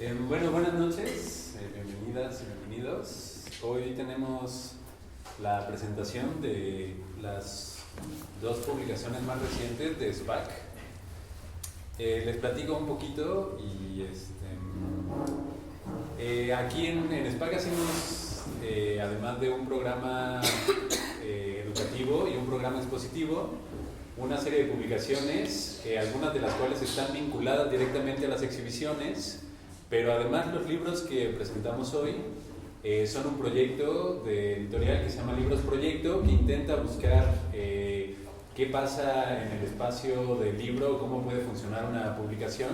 Bueno, buenas noches, bienvenidas y bienvenidos. Hoy tenemos la presentación de las dos publicaciones más recientes de SPAC. Les platico un poquito y aquí en SPAC hacemos, además de un programa educativo y un programa expositivo, una serie de publicaciones, algunas de las cuales están vinculadas directamente a las exhibiciones, pero además los libros que presentamos hoy son un proyecto de editorial que se llama Libros Proyecto, que intenta buscar qué pasa en el espacio del libro, cómo puede funcionar una publicación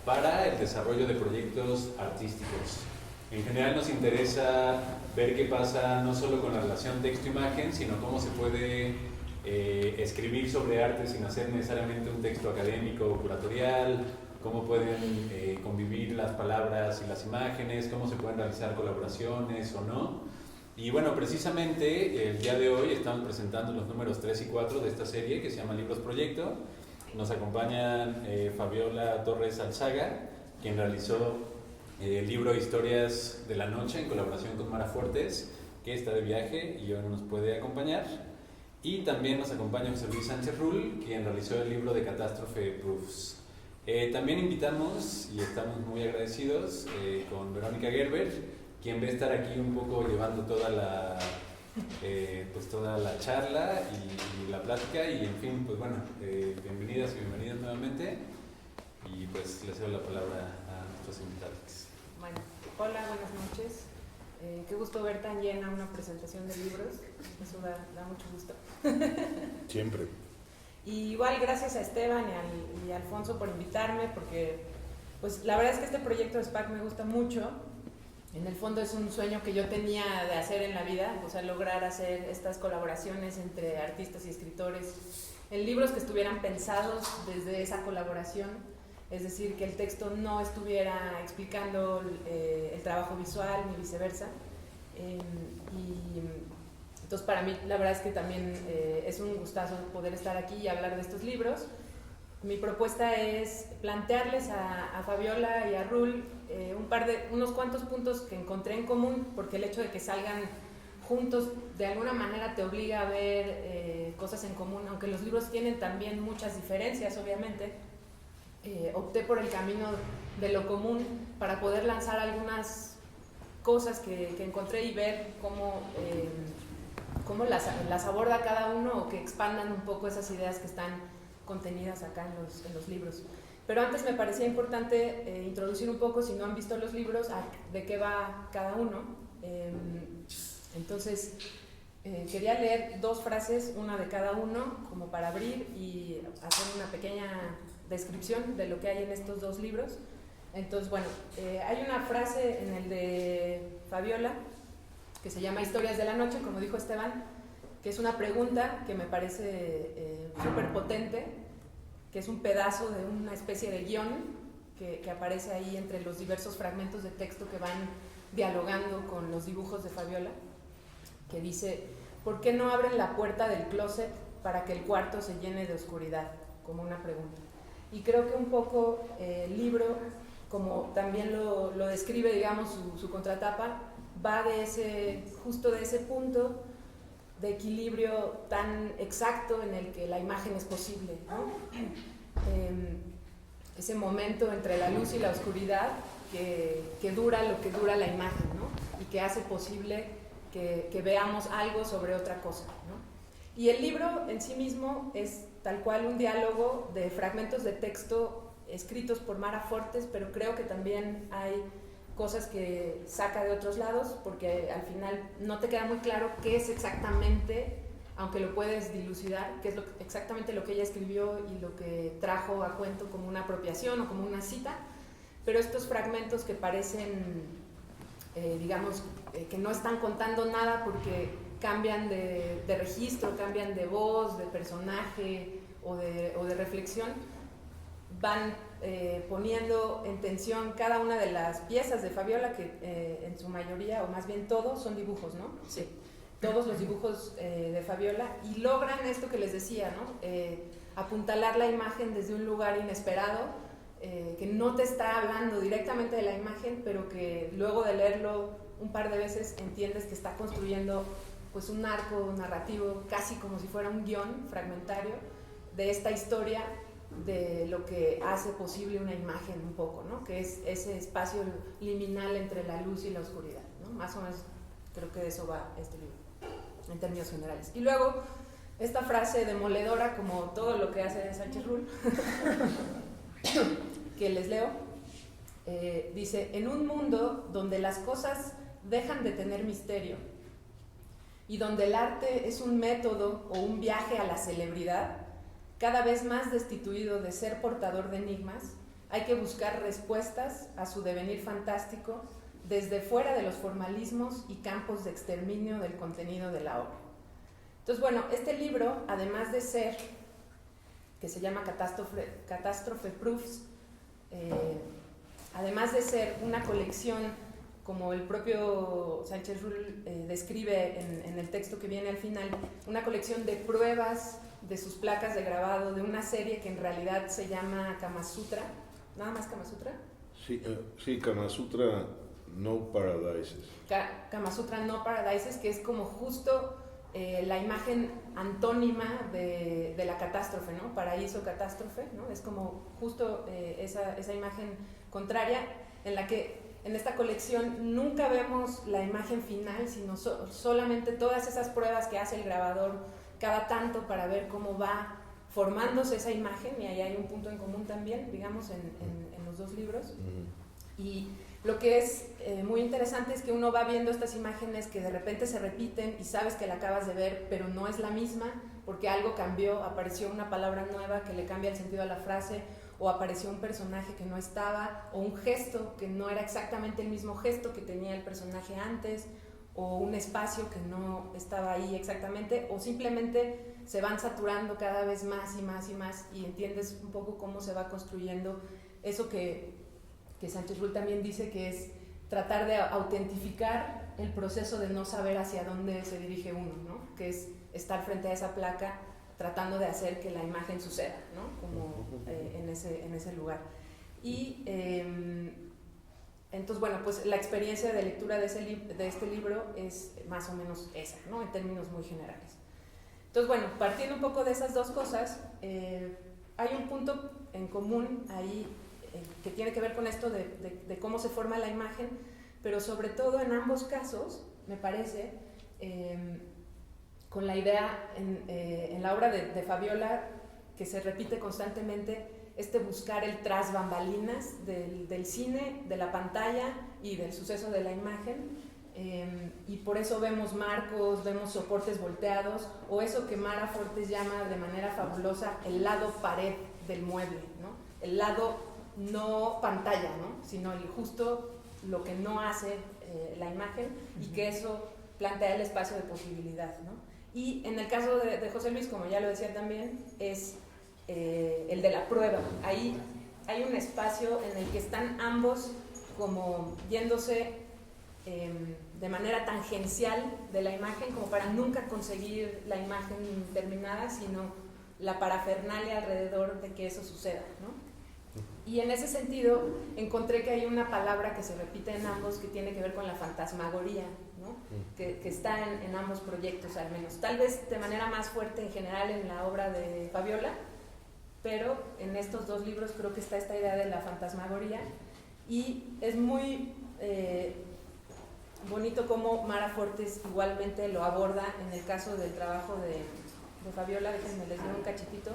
para el desarrollo de proyectos artísticos. En general nos interesa ver qué pasa no solo con la relación texto-imagen, sino cómo se puede escribir sobre arte sin hacer necesariamente un texto académico o curatorial, cómo pueden convivir las palabras y las imágenes, cómo se pueden realizar colaboraciones o no. Y bueno, precisamente el día de hoy estamos presentando los números 3 y 4 de esta serie que se llama Libros Proyecto. Nos acompañan Fabiola Torres Alzaga, quien realizó el libro Historias de la Noche en colaboración con Mara Fuertes, que está de viaje y hoy no nos puede acompañar. Y también nos acompaña José Luis Sánchez Rull, quien realizó el libro de Catástrofe Proofs. También invitamos, y estamos muy agradecidos, con Verónica Gerber, quien va a estar aquí un poco llevando toda la charla y la plática, y en fin, pues bueno, bienvenidas y bienvenidos nuevamente, y pues les doy la palabra a nuestros invitados. Bueno, hola, buenas noches. Qué gusto ver tan llena una presentación de libros, eso da mucho gusto. Siempre. Y igual gracias a Esteban y a Alfonso por invitarme, porque pues la verdad es que este proyecto de SPAC me gusta mucho. En el fondo es un sueño que yo tenía de hacer en la vida, o sea, lograr hacer estas colaboraciones entre artistas y escritores en libros que estuvieran pensados desde esa colaboración, es decir, que el texto no estuviera explicando el trabajo visual ni viceversa. Entonces para mí la verdad es que también es un gustazo poder estar aquí y hablar de estos libros. Mi propuesta es plantearles a Fabiola y a Rull unos cuantos puntos que encontré en común, porque el hecho de que salgan juntos de alguna manera te obliga a ver cosas en común, aunque los libros tienen también muchas diferencias, obviamente. Opté por el camino de lo común para poder lanzar algunas cosas que encontré y ver cómo las aborda cada uno, o que expandan un poco esas ideas que están contenidas acá en los libros. Pero antes me parecía importante introducir un poco, si no han visto los libros, de qué va cada uno. Entonces quería leer dos frases, una de cada uno, como para abrir y hacer una pequeña descripción de lo que hay en estos dos libros. Entonces, bueno, hay una frase en el de Fabiola que se llama Historias de la Noche, como dijo Esteban, que es una pregunta que me parece súper potente, que es un pedazo de una especie de guión que aparece ahí entre los diversos fragmentos de texto que van dialogando con los dibujos de Fabiola, que dice: ¿por qué no abren la puerta del closet para que el cuarto se llene de oscuridad? Como una pregunta. Y creo que un poco el libro, como también lo describe, digamos, su contratapa, va justo de ese punto de equilibrio tan exacto en el que la imagen es posible, ¿no? Ese momento entre la luz y la oscuridad que dura lo que dura la imagen, ¿no? Y que hace posible que veamos algo sobre otra cosa, ¿no? Y el libro en sí mismo es tal cual un diálogo de fragmentos de texto escritos por Mara Fuertes, pero creo que también hay cosas que saca de otros lados, porque al final no te queda muy claro qué es exactamente, aunque lo puedes dilucidar, qué es exactamente lo que ella escribió y lo que trajo a cuento como una apropiación o como una cita. Pero estos fragmentos que parecen, digamos, que no están contando nada porque cambian de registro, cambian de voz, de personaje o de reflexión, van poniendo en tensión cada una de las piezas de Fabiola, que en su mayoría, o más bien todos, son dibujos, ¿no? Sí. Todos los dibujos de Fabiola, y logran esto que les decía, ¿no? Apuntalar la imagen desde un lugar inesperado, que no te está hablando directamente de la imagen, pero que luego de leerlo un par de veces entiendes que está construyendo pues un arco narrativo casi como si fuera un guión fragmentario de esta historia de lo que hace posible una imagen un poco, ¿no? Que es ese espacio liminal entre la luz y la oscuridad, ¿no? Más o menos creo que de eso va este libro en términos generales. Y luego esta frase demoledora, como todo lo que hace Sánchez Rull, que les leo, dice: en un mundo donde las cosas dejan de tener misterio y donde el arte es un método o un viaje a la celebridad, cada vez más destituido de ser portador de enigmas, hay que buscar respuestas a su devenir fantástico desde fuera de los formalismos y campos de exterminio del contenido de la obra. Entonces, bueno, este libro, además de ser, que se llama Catastrophe Proofs, además de ser una colección, como el propio Sánchez Rull describe en el texto que viene al final, una colección de pruebas de sus placas de grabado, de una serie que en realidad se llama Kama Sutra. ¿Nada más Kama Sutra? Sí, Kama Sutra No Paradises. Kama Sutra No Paradises, que es como justo la imagen antónima de la catástrofe, ¿no? Paraíso, catástrofe, ¿no? Es como justo esa imagen contraria, en la que en esta colección nunca vemos la imagen final, sino solamente todas esas pruebas que hace el grabador cada tanto para ver cómo va formándose esa imagen, y ahí hay un punto en común también, digamos, en los dos libros. Y lo que es muy interesante es que uno va viendo estas imágenes que de repente se repiten y sabes que la acabas de ver, pero no es la misma porque algo cambió, apareció una palabra nueva que le cambia el sentido a la frase, o apareció un personaje que no estaba, o un gesto que no era exactamente el mismo gesto que tenía el personaje antes, o un espacio que no estaba ahí exactamente, o simplemente se van saturando cada vez más y más y más, y entiendes un poco cómo se va construyendo eso que Sánchez Rull también dice, que es tratar de autentificar el proceso de no saber hacia dónde se dirige uno, ¿no? Que es estar frente a esa placa tratando de hacer que la imagen suceda, ¿no? Como en ese lugar. Y entonces, bueno, pues la experiencia de lectura de este libro es más o menos esa, ¿no? En términos muy generales. Entonces, bueno, partiendo un poco de esas dos cosas, hay un punto en común ahí que tiene que ver con esto de cómo se forma la imagen, pero sobre todo en ambos casos, me parece, con la idea en la obra de Fabiola, que se repite constantemente, buscar el tras bambalinas del cine, de la pantalla y del suceso de la imagen, y por eso vemos marcos, vemos soportes volteados, o eso que Mara Fortes llama de manera fabulosa el lado pared del mueble, ¿no? El lado no pantalla, ¿no? Sino justo lo que no hace la imagen, y que eso plantea el espacio de posibilidad, ¿no? Y en el caso de José Luis, como ya lo decía también, es el de la prueba. Ahí hay un espacio en el que están ambos como yéndose de manera tangencial de la imagen, como para nunca conseguir la imagen terminada, sino la parafernalia alrededor de que eso suceda, ¿no? Y en ese sentido encontré que hay una palabra que se repite en ambos que tiene que ver con la fantasmagoría, ¿no? Que está en ambos proyectos, al menos. Tal vez de manera más fuerte en general en la obra de Fabiola, pero en estos dos libros creo que está esta idea de la fantasmagoría, y es muy bonito cómo Mara Fortes igualmente lo aborda en el caso del trabajo de Fabiola. Déjenme les leo un cachitito.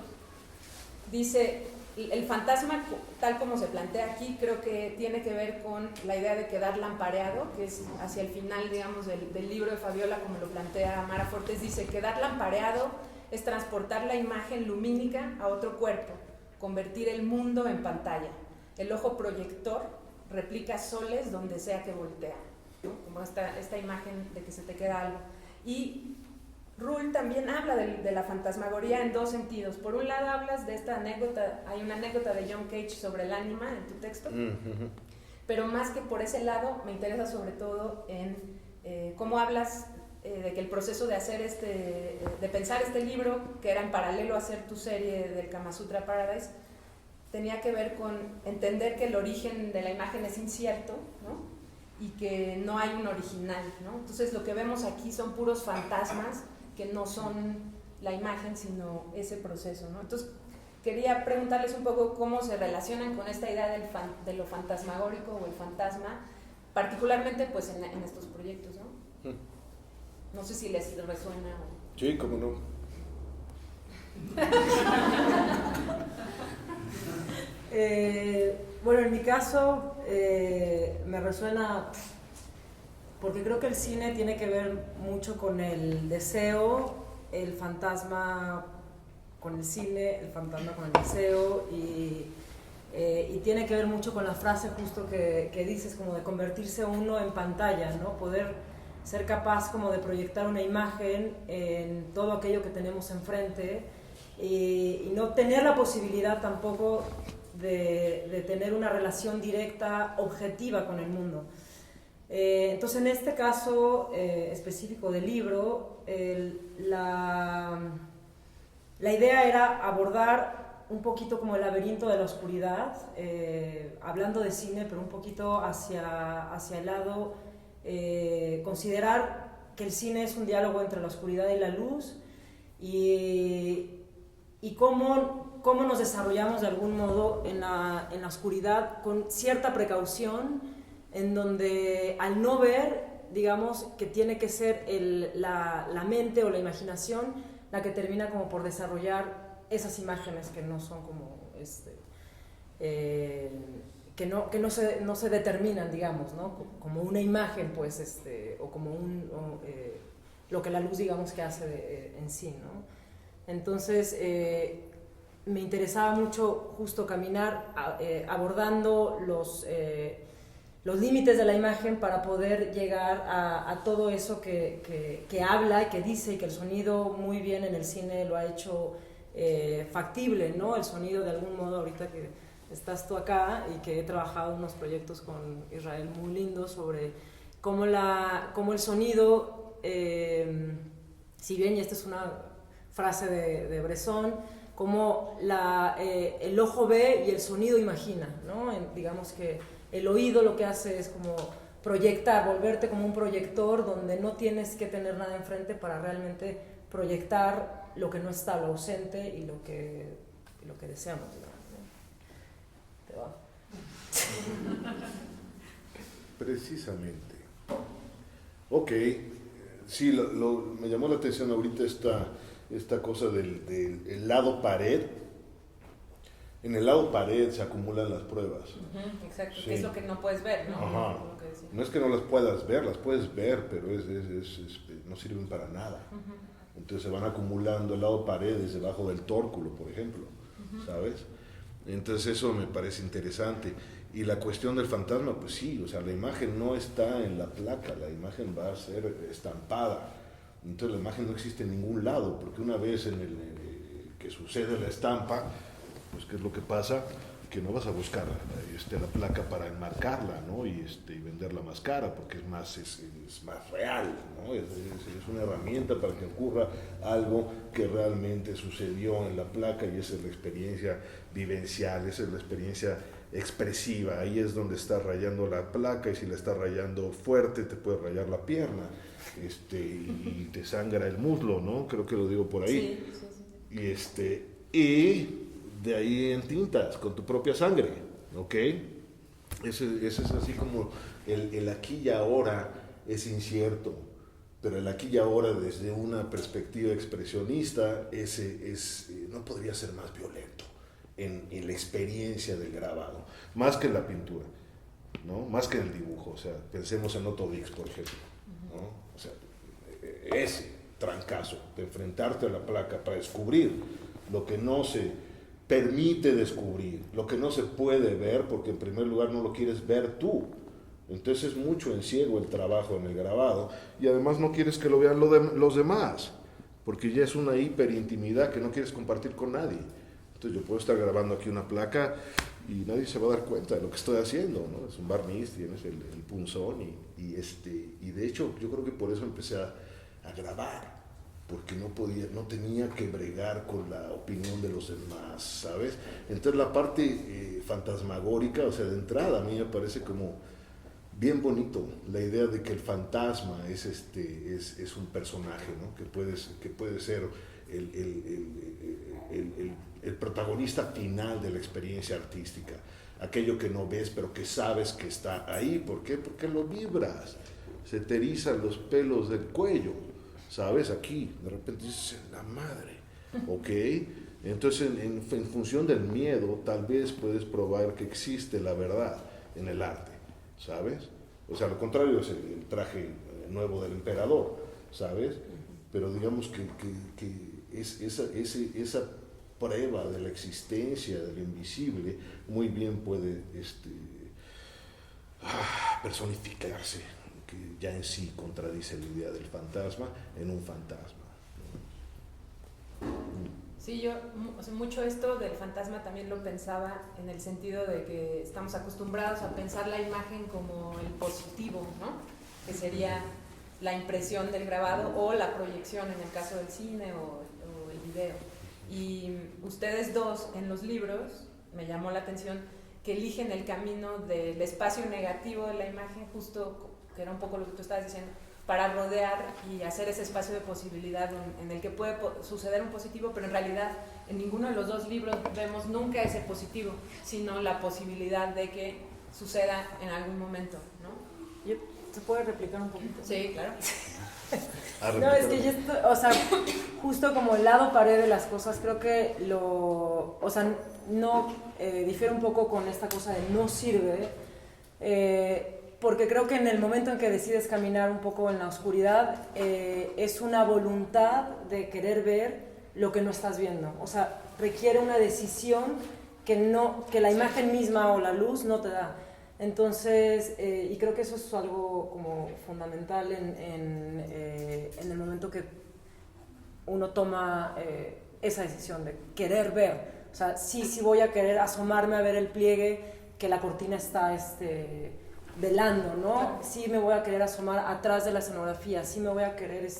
Dice: el fantasma, tal como se plantea aquí, creo que tiene que ver con la idea de quedar lampareado, que es hacia el final, digamos, del libro de Fabiola, como lo plantea Mara Fortes. Dice: quedar lampareado es transportar la imagen lumínica a otro cuerpo, convertir el mundo en pantalla. El ojo proyector replica soles donde sea que voltea, ¿no? Como esta imagen de que se te queda algo. Y Rull también habla de la fantasmagoría en dos sentidos. Por un lado hablas de esta anécdota, hay una anécdota de John Cage sobre el ánima en tu texto, pero más que por ese lado me interesa sobre todo en cómo hablas de que el proceso de hacer de pensar este libro, que era en paralelo a hacer tu serie del Kama Sutra Paradise, tenía que ver con entender que el origen de la imagen es incierto, ¿no? Y que no hay un original, ¿no? Entonces lo que vemos aquí son puros fantasmas que no son la imagen, sino ese proceso, ¿no? Entonces quería preguntarles un poco cómo se relacionan con esta idea de lo fantasmagórico o el fantasma, particularmente pues en estos proyectos, ¿no? No sé si les resuena o... Sí, cómo no. Bueno, en mi caso me resuena porque creo que el cine tiene que ver mucho con el deseo, el fantasma con el cine, el fantasma con el deseo y tiene que ver mucho con la frase justo que dices, como de convertirse uno en pantalla, ¿no? Poder ser capaz como de proyectar una imagen en todo aquello que tenemos enfrente y no tener la posibilidad tampoco de tener una relación directa, objetiva con el mundo. Entonces, en este caso específico del libro, la idea era abordar un poquito como el laberinto de la oscuridad, hablando de cine, pero un poquito hacia el lado, considerar que el cine es un diálogo entre la oscuridad y la luz, y cómo nos desarrollamos de algún modo en la oscuridad con cierta precaución, en donde al no ver, digamos que tiene que ser la mente o la imaginación la que termina como por desarrollar esas imágenes que no son como que no se determinan, digamos, ¿no? Como una imagen, pues, o como lo que la luz, digamos, que hace en sí, ¿no? Entonces, me interesaba mucho justo caminar abordando los límites de la imagen para poder llegar a todo eso que habla y que dice, y que el sonido muy bien en el cine lo ha hecho factible, ¿no? El sonido, de algún modo, ahorita que estás tú acá y que he trabajado en unos proyectos con Israel muy lindos sobre cómo el sonido, si bien, y esta es una frase de Bresson, cómo el ojo ve y el sonido imagina, ¿no? Digamos que el oído lo que hace es como proyectar, volverte como un proyector donde no tienes que tener nada enfrente para realmente proyectar lo que no está, lo ausente y lo que deseamos, ¿no? Te va. Precisamente. Ok, sí, me llamó la atención ahorita esta cosa del lado pared. En el lado pared se acumulan las pruebas. Exacto, Sí. que es lo que no puedes ver, ¿no? Ajá. Lo que decía. No es que no las puedas ver, las puedes ver, pero no sirven para nada. Entonces se van acumulando el lado paredes debajo del tórculo, por ejemplo, ¿sabes? Entonces eso me parece interesante. Y la cuestión del fantasma, pues sí, o sea, la imagen no está en la placa, la imagen va a ser estampada. Entonces la imagen no existe en ningún lado, porque una vez que sucede la estampa, pues ¿qué es lo que pasa? Que no vas a buscar la placa para enmarcarla, ¿no? y venderla más cara, porque es más real, ¿no? Es una herramienta para que ocurra algo que realmente sucedió en la placa, y esa es la experiencia vivencial, esa es la experiencia expresiva. Ahí es donde está rayando la placa, y si la está rayando fuerte te puede rayar la pierna, y te sangra el muslo, ¿no? Creo que lo digo por ahí. Sí. Y de ahí en tintas, con tu propia sangre, ¿ok? Ese es así como el aquí y ahora es incierto, pero el aquí y ahora desde una perspectiva expresionista no podría ser más violento en la experiencia del grabado, más que en la pintura, ¿no? Más que en el dibujo. O sea, pensemos en Otto Dix, por ejemplo, ¿no? O sea, ese trancazo de enfrentarte a la placa para descubrir lo que no se permite descubrir, lo que no se puede ver, porque en primer lugar no lo quieres ver tú. Entonces es mucho en ciego el trabajo en el grabado, y además no quieres que lo vean los demás, porque ya es una hiperintimidad que no quieres compartir con nadie. Entonces yo puedo estar grabando aquí una placa y nadie se va a dar cuenta de lo que estoy haciendo, ¿no? Es un barniz, tienes el punzón, y de hecho yo creo que por eso empecé a grabar, porque no tenía que bregar con la opinión de los demás, ¿sabes? Entonces la parte fantasmagórica, o sea, de entrada a mí me parece como bien bonito la idea de que el fantasma es un personaje, ¿no? que puede ser el protagonista final de la experiencia artística, aquello que no ves pero que sabes que está ahí. ¿Por qué? Porque lo vibras, se te erizan los pelos del cuello, ¿sabes? Aquí, de repente dices, la madre, ¿ok? Entonces, en función del miedo, tal vez puedes probar que existe la verdad en el arte, ¿sabes? O sea, lo contrario es el traje nuevo del emperador, ¿sabes? Pero digamos que esa prueba de la existencia del invisible muy bien puede personificarse, que ya en sí contradice la idea del fantasma en un fantasma. Sí, yo mucho esto del fantasma también lo pensaba en el sentido de que estamos acostumbrados a pensar la imagen como el positivo, ¿no? Que sería la impresión del grabado o la proyección en el caso del cine o el video. Y ustedes dos en los libros, me llamó la atención, que eligen el camino del espacio negativo de la imagen, justo que era un poco lo que tú estabas diciendo, para rodear y hacer ese espacio de posibilidad en el que puede suceder un positivo, pero en realidad en ninguno de los dos libros vemos nunca ese positivo, sino la posibilidad de que suceda en algún momento, ¿no? ¿Se puede replicar un poquito? Sí, claro. No, es que yo o sea, justo como el lado pared de las cosas, creo que o sea, no difiere un poco con esta cosa de no sirve, porque creo que en el momento en que decides caminar un poco en la oscuridad, es una voluntad de querer ver lo que no estás viendo. O sea, requiere una decisión que la imagen misma o la luz no te da. Entonces, y creo que eso es algo como fundamental en el momento que uno toma esa decisión de querer ver. O sea, sí voy a querer asomarme a ver el pliegue que la cortina está velando, ¿no? Sí me voy a querer asomar atrás de la escenografía, sí me voy a querer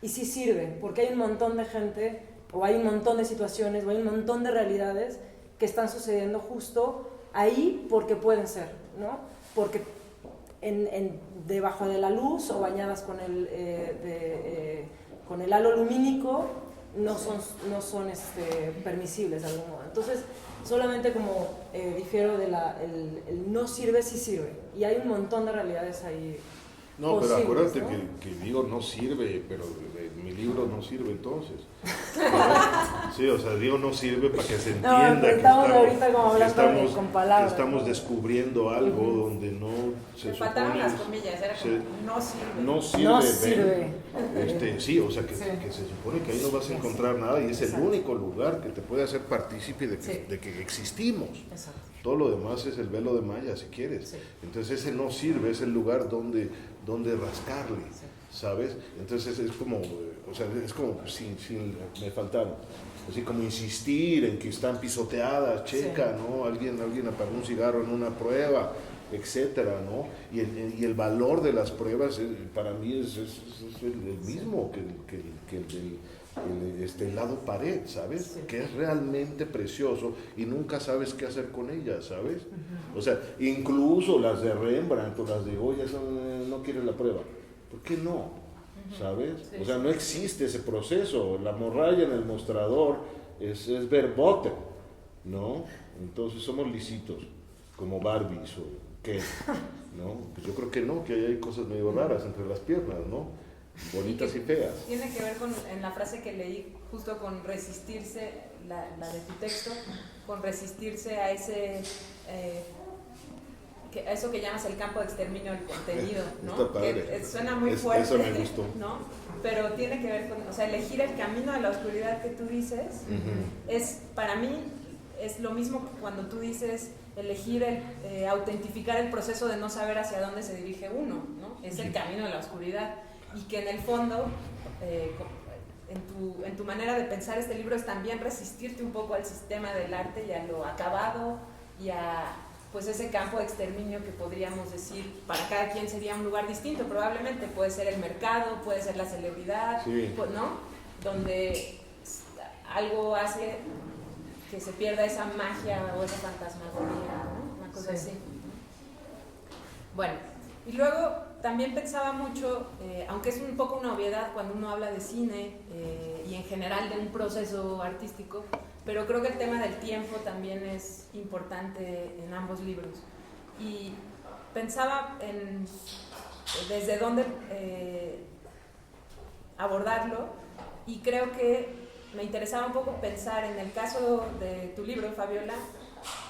y sí sirve, porque hay un montón de gente, o hay un montón de situaciones, o hay un montón de realidades que están sucediendo justo ahí porque pueden ser, ¿no? Porque debajo de la luz o bañadas con el halo lumínico no son permisibles de algún modo. Entonces, solamente como difiero de el no sirve, sí sirve. Y hay un montón de realidades ahí. No, pero acuérdate, ¿no? que digo no sirve, pero mi libro no sirve entonces. Sí, o sea, digo no sirve para que se entienda no, estamos ahorita como hablando con palabras. Estamos descubriendo algo donde no se faltaron supone... las comillas, era como no sirve. No sirve. No sirve. Sí, o sea, que se supone que ahí no vas a encontrar nada y es el único lugar que te puede hacer partícipe de que existimos. Exacto. Todo lo demás es el velo de malla, si quieres. Sí. Entonces ese no sirve, es el lugar donde rascarle, ¿sabes? Entonces es como, o sea, es como me faltaron, así como insistir en que están pisoteadas, checa, ¿no? Alguien apagó un cigarro en una prueba, etcétera, ¿no? Y el valor de las pruebas para mí es el mismo que el lado pared, ¿sabes? Sí. Que es realmente precioso y nunca sabes qué hacer con ellas, ¿sabes? O sea, incluso las de Rembrandt o las de Goya no quieren la prueba. ¿Por qué no? ¿Sabes? Sí. O sea, no existe ese proceso. La morralla en el mostrador es verboten, ¿no? Entonces somos lisitos, como Barbies o qué, ¿no? Pues yo creo que no, que hay cosas medio raras entre las piernas, ¿no? Bonitas y feas. Tiene que ver en la frase que leí, justo con resistirse, la de tu texto, con resistirse a eso que llamas el campo de exterminio del contenido, ¿no? Está padre. Que suena muy fuerte, eso me gustó, ¿no? Pero tiene que ver con, o sea, elegir el camino de la oscuridad que tú dices, para mí, es lo mismo que cuando tú dices elegir autentificar el proceso de no saber hacia dónde se dirige uno, ¿no? Es el camino de la oscuridad. Y que en el fondo, en tu manera de pensar este libro es también resistirte un poco al sistema del arte y a lo acabado y a pues ese campo de exterminio que podríamos decir para cada quien sería un lugar distinto, probablemente puede ser el mercado, puede ser la celebridad, Sí. ¿no? Donde algo hace que se pierda esa magia o esa fantasmagoría, ¿no? Una cosa así. Bueno, y luego también pensaba mucho, aunque es un poco una obviedad cuando uno habla de cine y en general de un proceso artístico, pero creo que el tema del tiempo también es importante en ambos libros. Y pensaba en desde dónde abordarlo, y creo que me interesaba un poco pensar en el caso de tu libro, Fabiola,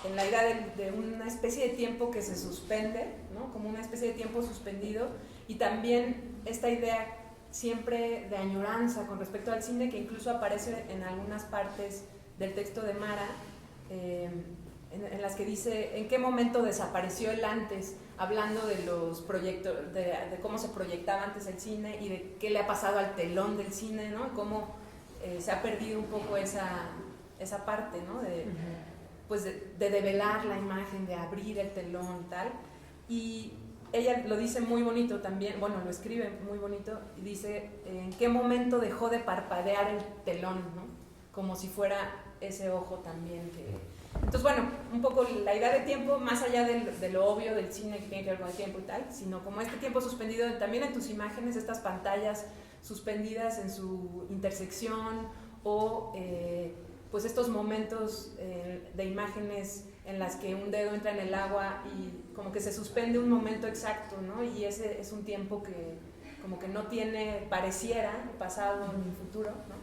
en la idea de una especie de tiempo que se suspende, ¿no? Como una especie de tiempo suspendido, y también esta idea siempre de añoranza con respecto al cine que incluso aparece en algunas partes del texto de Mara, en las que dice en qué momento desapareció el antes, hablando de los proyectos, de cómo se proyectaba antes el cine y de qué le ha pasado al telón del cine, ¿no? Y cómo se ha perdido un poco esa parte, ¿no? Pues de develar la imagen, de abrir el telón y tal. Y ella lo dice muy bonito también, bueno, lo escribe muy bonito, y dice en qué momento dejó de parpadear el telón, ¿no? Como si fuera ese ojo también que... Entonces, bueno, un poco la idea de tiempo, más allá de lo obvio del cine que tiene que ver con el tiempo y tal, sino como este tiempo suspendido también en tus imágenes, estas pantallas suspendidas en su intersección, o pues estos momentos de imágenes en las que un dedo entra en el agua y como que se suspende un momento exacto, ¿no? Y ese es un tiempo que como que no tiene, pareciera, pasado ni futuro, ¿no?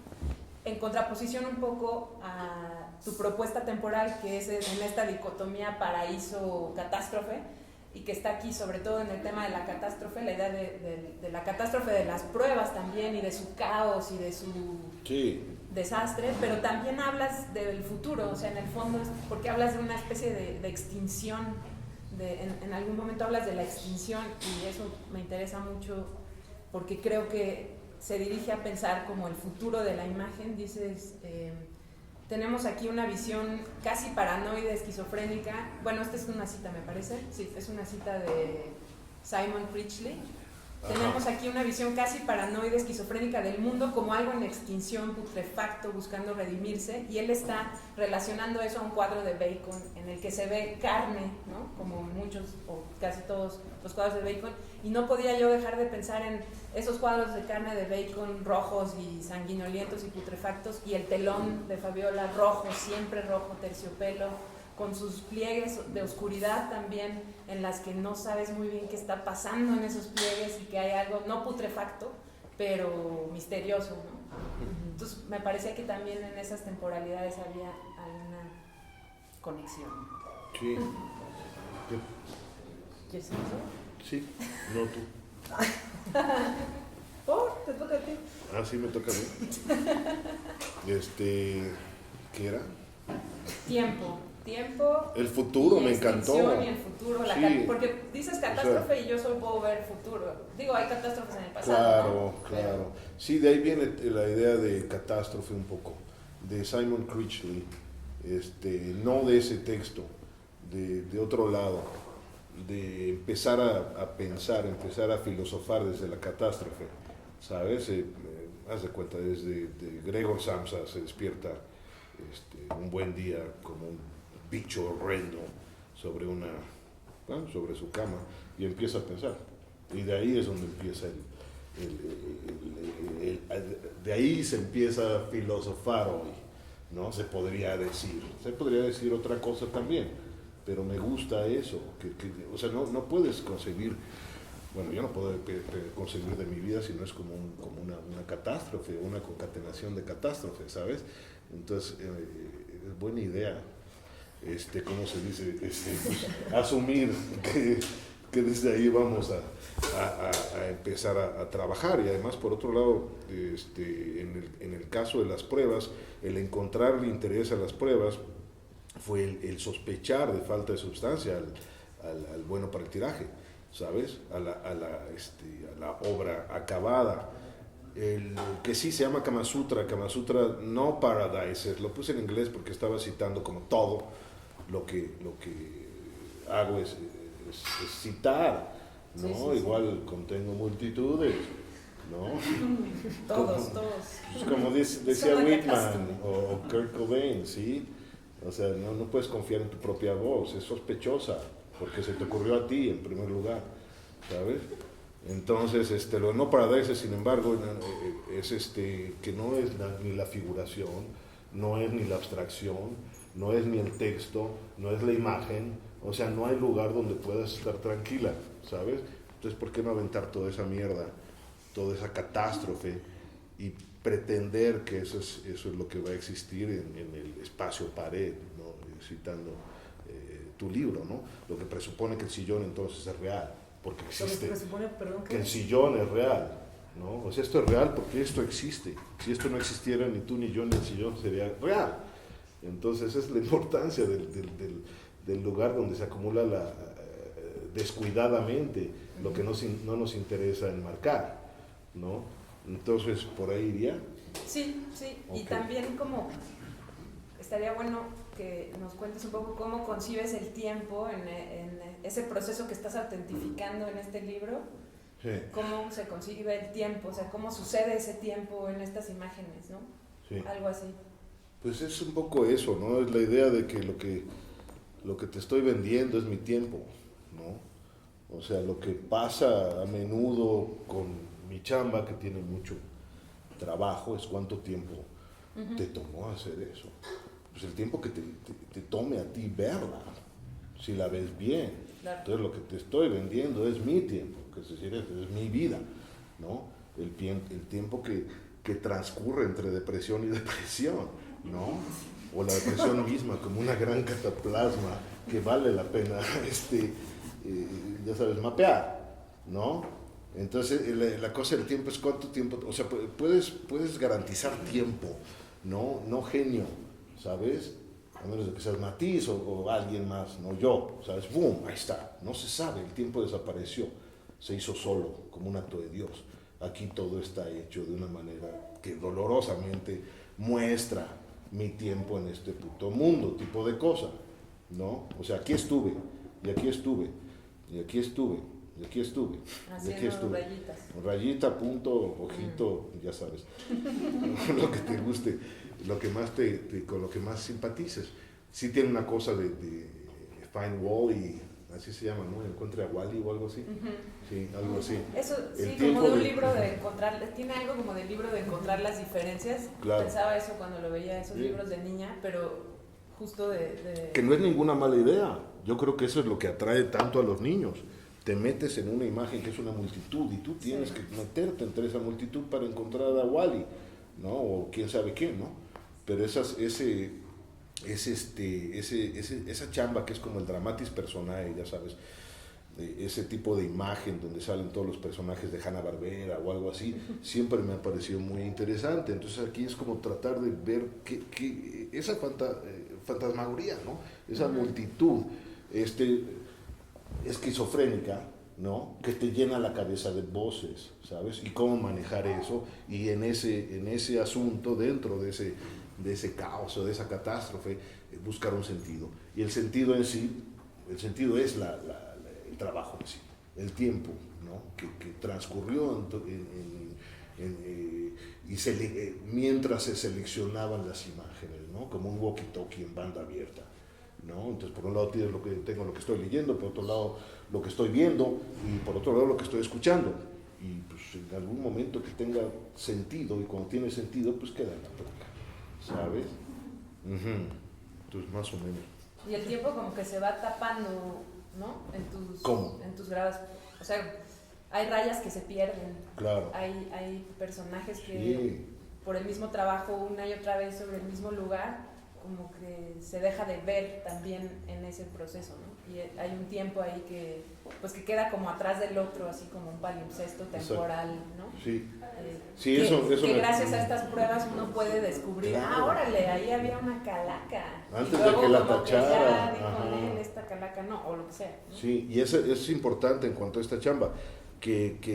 En contraposición un poco a tu propuesta temporal, que es en esta dicotomía paraíso-catástrofe, y que está aquí sobre todo en el tema de la catástrofe, la idea de la catástrofe, de las pruebas también, y de su caos y de su desastre, pero también hablas del futuro, o sea, en el fondo, porque hablas de una especie de extinción, en algún momento hablas de la extinción, y eso me interesa mucho, porque creo que se dirige a pensar como el futuro de la imagen. Dices, tenemos aquí una visión casi paranoide, esquizofrénica. Bueno, esta es una cita, me parece. Sí, es una cita de Simon Critchley. Tenemos aquí una visión casi paranoide, esquizofrénica del mundo como algo en extinción, putrefacto, buscando redimirse, y él está relacionando eso a un cuadro de Bacon en el que se ve carne, ¿no? Como muchos o casi todos los cuadros de Bacon, y no podía yo dejar de pensar en esos cuadros de carne de Bacon rojos y sanguinolientos y putrefactos, y el telón de Fabiola rojo, siempre rojo, terciopelo, con sus pliegues de oscuridad también, en las que no sabes muy bien qué está pasando en esos pliegues, y que hay algo no putrefacto, pero misterioso, ¿no? Entonces me parecía que también en esas temporalidades había alguna conexión. Sí. ¿Qué es eso? Sí, no tú. Oh, te toca a ti. Ah, sí, me toca a mí. ¿Qué era? Tiempo. El futuro, me encantó. Y el futuro, Sí. porque dices catástrofe, o sea, y yo solo puedo ver futuro. Digo, hay catástrofes en el pasado. Claro, ¿no? claro. Sí, de ahí viene la idea de catástrofe un poco, de Simon Critchley, no de ese texto, de otro lado, de empezar a pensar, empezar a filosofar desde la catástrofe, ¿sabes? Haz de cuenta, desde Gregor Samsa se despierta un buen día como un bicho horrendo sobre su cama, y empieza a pensar, y de ahí es donde empieza de ahí se empieza a filosofar hoy, ¿no? Se podría decir otra cosa también, pero me gusta eso, o sea, no puedes concebir, bueno, yo no puedo concebir de mi vida si no es como una catástrofe, una concatenación de catástrofes, ¿sabes? Entonces, es buena idea, ¿cómo se dice? Asumir que desde ahí vamos a empezar a trabajar. Y además, por otro lado, en el caso de las pruebas, el encontrarle interés a las pruebas fue el sospechar de falta de sustancia al bueno para el tiraje, ¿sabes? A la obra acabada. Que sí se llama Kama Sutra no Paradise, lo puse en inglés porque estaba citando como todo lo que hago es citar, ¿no? Sí, sí, sí. Igual contengo multitudes, ¿no? Todos. Pues como decía Son like a Whitman customer. o Kurt Cobain, ¿sí? O sea, no puedes confiar en tu propia voz, es sospechosa, porque se te ocurrió a ti en primer lugar, ¿sabes? Entonces, lo no paradise, sin embargo, es que no es ni la figuración, no es ni la abstracción, no es ni el texto, no es la imagen, o sea, no hay lugar donde puedas estar tranquila, ¿sabes? Entonces, ¿por qué no aventar toda esa mierda, toda esa catástrofe y pretender que eso es lo que va a existir en el espacio pared, ¿no? Citando tu libro, ¿no? Lo que presupone que el sillón entonces es real, porque existe, que el sillón es real, ¿no? O sea, esto es real porque esto existe. Si esto no existiera, ni tú ni yo ni el sillón sería real. Entonces, esa es la importancia del lugar donde se acumula descuidadamente lo que no nos interesa enmarcar, ¿no? Entonces, por ahí iría. Sí. Okay. Y también como estaría bueno que nos cuentes un poco cómo concibes el tiempo en ese proceso que estás autentificando en este libro. Sí. Cómo se concibe el tiempo, o sea, cómo sucede ese tiempo en estas imágenes, ¿no? Sí. Algo así. Pues es un poco eso, ¿no? Es la idea de que lo que te estoy vendiendo es mi tiempo, ¿no? O sea, lo que pasa a menudo con mi chamba, que tiene mucho trabajo, es cuánto tiempo te tomó hacer eso. Pues el tiempo que te tome a ti verla, si la ves bien. Claro. Entonces lo que te estoy vendiendo es mi tiempo, que es decir, es mi vida, ¿no? El tiempo que transcurre entre depresión y depresión, ¿no? O la depresión misma como una gran cataplasma que vale la pena, ya sabes, mapear, ¿no? Entonces la cosa del tiempo es cuánto tiempo, o sea, puedes garantizar tiempo, no genio, ¿sabes? A menos de que seas Matiz o alguien más, no yo, ¿sabes? ¡Bum! Ahí está, no se sabe, el tiempo desapareció, se hizo solo, como un acto de Dios. Aquí todo está hecho de una manera que dolorosamente muestra mi tiempo en este puto mundo, tipo de cosa, ¿no? O sea, aquí estuve, y aquí estuve, y aquí estuve, y aquí estuve, y aquí estuve. Rayitas. Rayita, punto, ojito, ya sabes, lo que te guste, lo que más con lo que más simpatices. Sí tiene una cosa de Find Wally, así se llama, ¿no? Encuentre a Wally o algo así. Sí, algo así. Eso, sí, El como de un de- libro de encontrar, tiene algo como del libro de encontrar las diferencias. Claro. Pensaba eso cuando lo veía, esos Sí. libros de niña, pero justo de... Que no es ninguna mala idea. Yo creo que eso es lo que atrae tanto a los niños. Te metes en una imagen que es una multitud y tú tienes que meterte entre esa multitud para encontrar a Wally, ¿no? O quién sabe quién, ¿no? Pero esa chamba que es como el dramatis personae, ya sabes, ese tipo de imagen donde salen todos los personajes de Hanna-Barbera o algo así, siempre me ha parecido muy interesante. Entonces aquí es como tratar de ver esa fantasmagoría, ¿no? Esa multitud esquizofrénica, ¿no? Que te llena la cabeza de voces, ¿sabes? Y cómo manejar eso, y en ese asunto, dentro de ese caos o de esa catástrofe, buscar un sentido. Y el sentido en sí, el sentido es el trabajo en sí, el tiempo, ¿no? que transcurrió mientras se seleccionaban las imágenes, ¿no? Como un walkie-talkie en banda abierta, ¿no? Entonces, por un lado tienes lo que estoy leyendo, por otro lado lo que estoy viendo, y por otro lado lo que estoy escuchando. Y pues en algún momento que tenga sentido, y cuando tiene sentido, pues queda en la boca, ¿sabes? Entonces, más o menos. Y el tiempo como que se va tapando, ¿no? ¿Cómo? En tus grados. O sea, hay rayas que se pierden. Claro. Hay personajes que Sí. por el mismo trabajo una y otra vez sobre el mismo lugar, como que se deja de ver también en ese proceso, ¿no? Y hay un tiempo ahí que queda como atrás del otro, así como un palimpsesto temporal, ¿no? Sí. Sí, eso que me- gracias a estas pruebas uno puede descubrir, Claro. órale, ahí había una calaca. Antes Y de luego que la como tachara, ya dijo ajá. él, esta calaca no, o lo que sea, ¿no? Sí, y eso es importante en cuanto a esta chamba,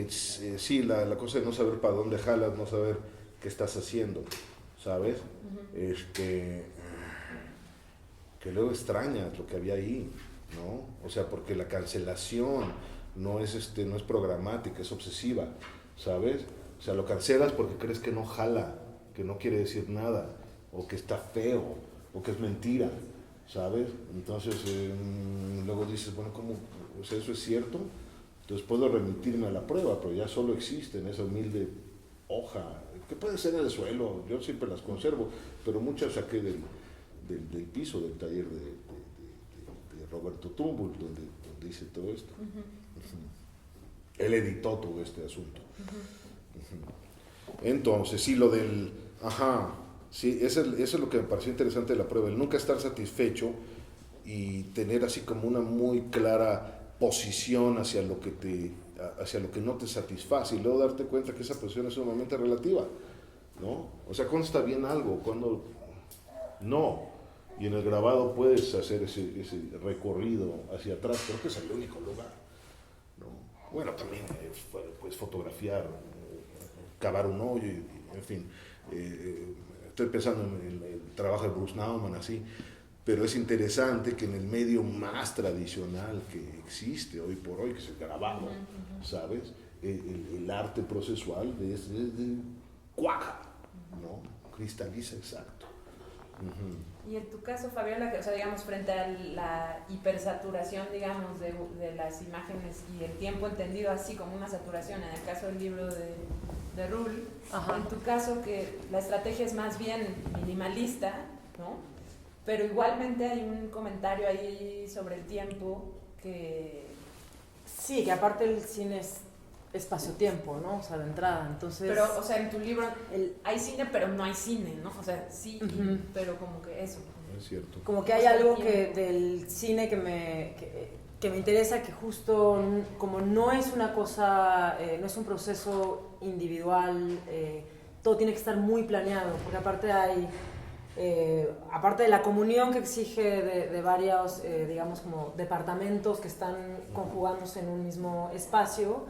sí, la cosa de no saber para dónde jalas, no saber qué estás haciendo, ¿sabes? Que luego extrañas lo que había ahí, ¿no? O sea, porque la cancelación no es programática, es obsesiva, ¿sabes? O sea, lo cancelas porque crees que no jala, que no quiere decir nada, o que está feo, o que es mentira, ¿sabes? Entonces, luego dices, bueno, ¿cómo? O sea, ¿eso es cierto? Entonces puedo remitirme a la prueba, pero ya solo existe en esa humilde hoja, que puede ser en el suelo, yo siempre las conservo, pero muchas saqué del piso del taller de Roberto Tumbull, donde hice todo esto. Él editó todo este asunto. Entonces, sí, lo del... sí, eso es lo que me pareció interesante de la prueba, el nunca estar satisfecho y tener así como una muy clara posición hacia lo que no te satisface, y luego darte cuenta que esa posición es sumamente relativa, ¿no? O sea, cuando está bien algo, cuando no. Y en el grabado puedes hacer ese recorrido hacia atrás, creo que es el único lugar, ¿no? Bueno, también puedes fotografiar, cavar un hoyo, en fin. Estoy pensando en el trabajo de Bruce Nauman, así, pero es interesante que en el medio más tradicional que existe hoy por hoy, que es el grabado, ¿sabes? El arte procesual cuaja, ¿no? Cristaliza exacto. Y en tu caso, Fabiola, o sea, digamos, frente a la hipersaturación, digamos, de las imágenes y el tiempo entendido así como una saturación, en el caso del libro de Rull, en tu caso que la estrategia es más bien minimalista, ¿no? Pero igualmente hay un comentario ahí sobre el tiempo que... Sí, que aparte el cine es espacio-tiempo, ¿no? O sea, de entrada, entonces... Pero, o sea, en tu libro hay cine, pero no hay cine, ¿no? O sea, sí, pero como que eso. Es cierto. Como que hay algo del cine que me interesa, que justo como no es una cosa, no es un proceso individual, todo tiene que estar muy planeado, porque aparte aparte de la comunión que exige de varios, digamos, como departamentos que están conjugándose en un mismo espacio,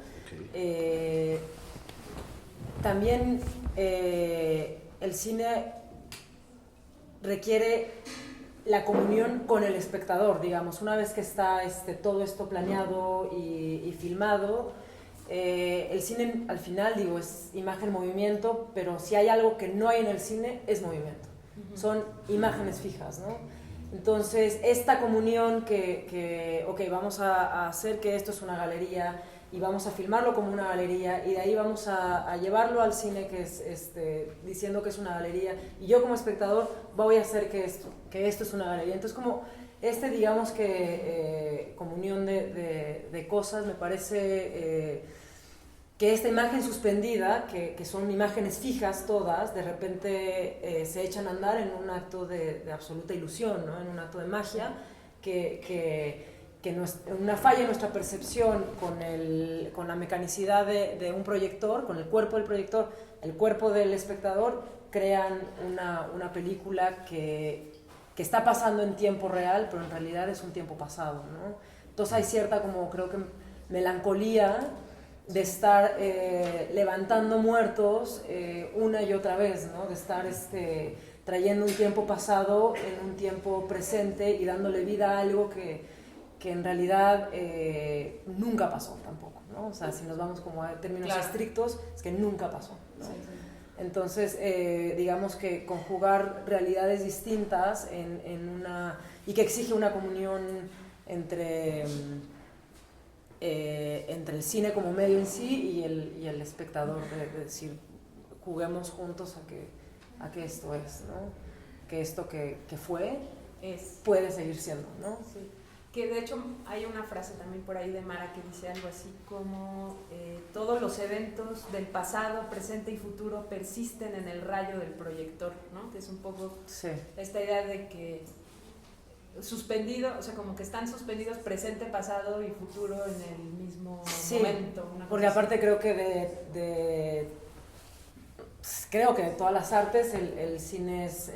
también el cine requiere la comunión con el espectador, digamos, una vez que está todo esto planeado y filmado. El cine al final, digo, es imagen-movimiento, pero si hay algo que no hay en el cine, es movimiento. Son imágenes fijas, ¿no? Entonces, esta comunión ok, vamos a hacer que esto es una galería y vamos a filmarlo como una galería y de ahí vamos a llevarlo al cine, que es diciendo que es una galería, y yo como espectador voy a hacer que esto es una galería. Entonces, como digamos que comunión de cosas, me parece que esta imagen suspendida, que son imágenes fijas todas, de repente se echan a andar en un acto de absoluta ilusión, ¿no? En un acto de magia, una falla en nuestra percepción con la mecanicidad de un proyector, con el cuerpo del proyector, el cuerpo del espectador, crean una película que está pasando en tiempo real, pero en realidad es un tiempo pasado, ¿no? Entonces hay cierta, como creo que melancolía de estar levantando muertos una y otra vez, ¿no? De estar trayendo un tiempo pasado en un tiempo presente y dándole vida a algo que en realidad nunca pasó tampoco, ¿no? O sea, si nos vamos como a términos estrictos, es que nunca pasó, ¿no? Sí. Entonces, digamos que conjugar realidades distintas y que exige una comunión entre el cine como medio en sí y el espectador, de decir, juguemos juntos a que esto es, ¿no? Que esto que fue puede seguir siendo, ¿no? Sí. Que de hecho hay una frase también por ahí de Mara que dice algo así como todos los eventos del pasado, presente y futuro persisten en el rayo del proyector, ¿no? Que es un poco esta idea de que suspendido, o sea, como que están suspendidos presente, pasado y futuro en el mismo momento. Porque aparte creo que creo que de todas las artes el cine es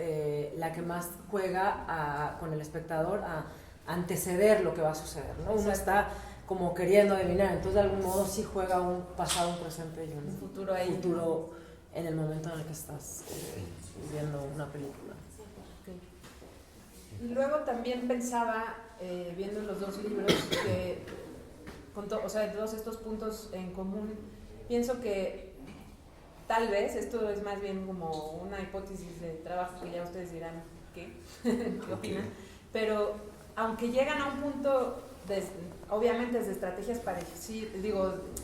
la que más juega con el espectador a anteceder lo que va a suceder, ¿no? Uno está como queriendo adivinar, entonces de algún modo sí juega un pasado, un presente y un futuro en el momento en el que estás viendo una película. Y luego también pensaba, viendo los dos libros, que o sea, todos estos puntos en común, pienso que tal vez, esto es más bien como una hipótesis de trabajo que ya ustedes dirán qué opinan, pero aunque llegan a un punto, obviamente desde estrategias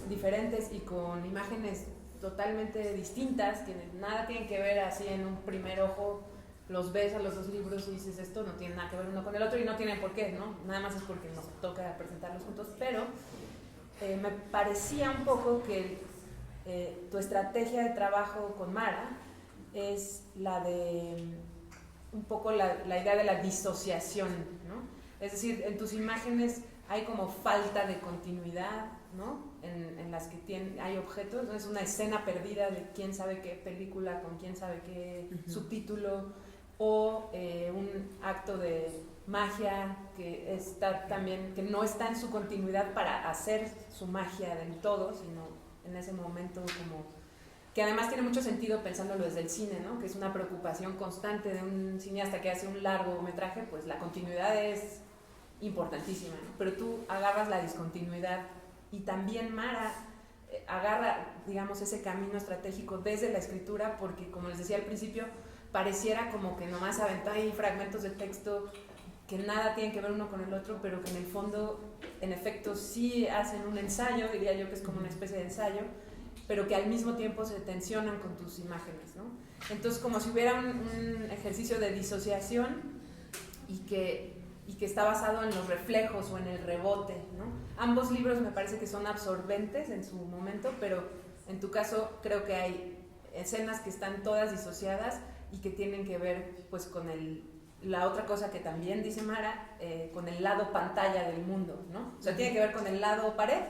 diferentes y con imágenes totalmente distintas, que nada tienen que ver así en un primer ojo, los ves a los dos libros y dices esto no tiene nada que ver uno con el otro y no tienen por qué, ¿no? Nada más es porque nos toca presentarlos juntos, pero me parecía un poco que tu estrategia de trabajo con Mara es la de un poco la idea de la disociación, ¿no? Es decir, en tus imágenes hay como falta de continuidad, ¿no? En las que hay objetos, ¿no? Es una escena perdida de quién sabe qué película con quién sabe qué subtítulo, o un acto de magia que está también, que no está en su continuidad para hacer su magia del todo, sino en ese momento como que además tiene mucho sentido pensándolo desde el cine, ¿no? Que es una preocupación constante de un cineasta que hace un largometraje, pues la continuidad es importantísima, ¿no? Pero tú agarras la discontinuidad y también Mara agarra, digamos, ese camino estratégico desde la escritura, porque como les decía al principio, pareciera como que nomás aventaba ahí fragmentos de texto que nada tienen que ver uno con el otro, pero que en el fondo, en efecto, sí hacen un ensayo, diría yo que es como una especie de ensayo, pero que al mismo tiempo se tensionan con tus imágenes, ¿no? Entonces, como si hubiera un ejercicio de disociación y que está basado en los reflejos o en el rebote, ¿no? Ambos libros me parece que son absorbentes en su momento, pero en tu caso creo que hay escenas que están todas disociadas y que tienen que ver pues con la otra cosa que también dice Mara, con el lado pantalla del mundo, ¿no? O sea, tiene que ver con el lado pared,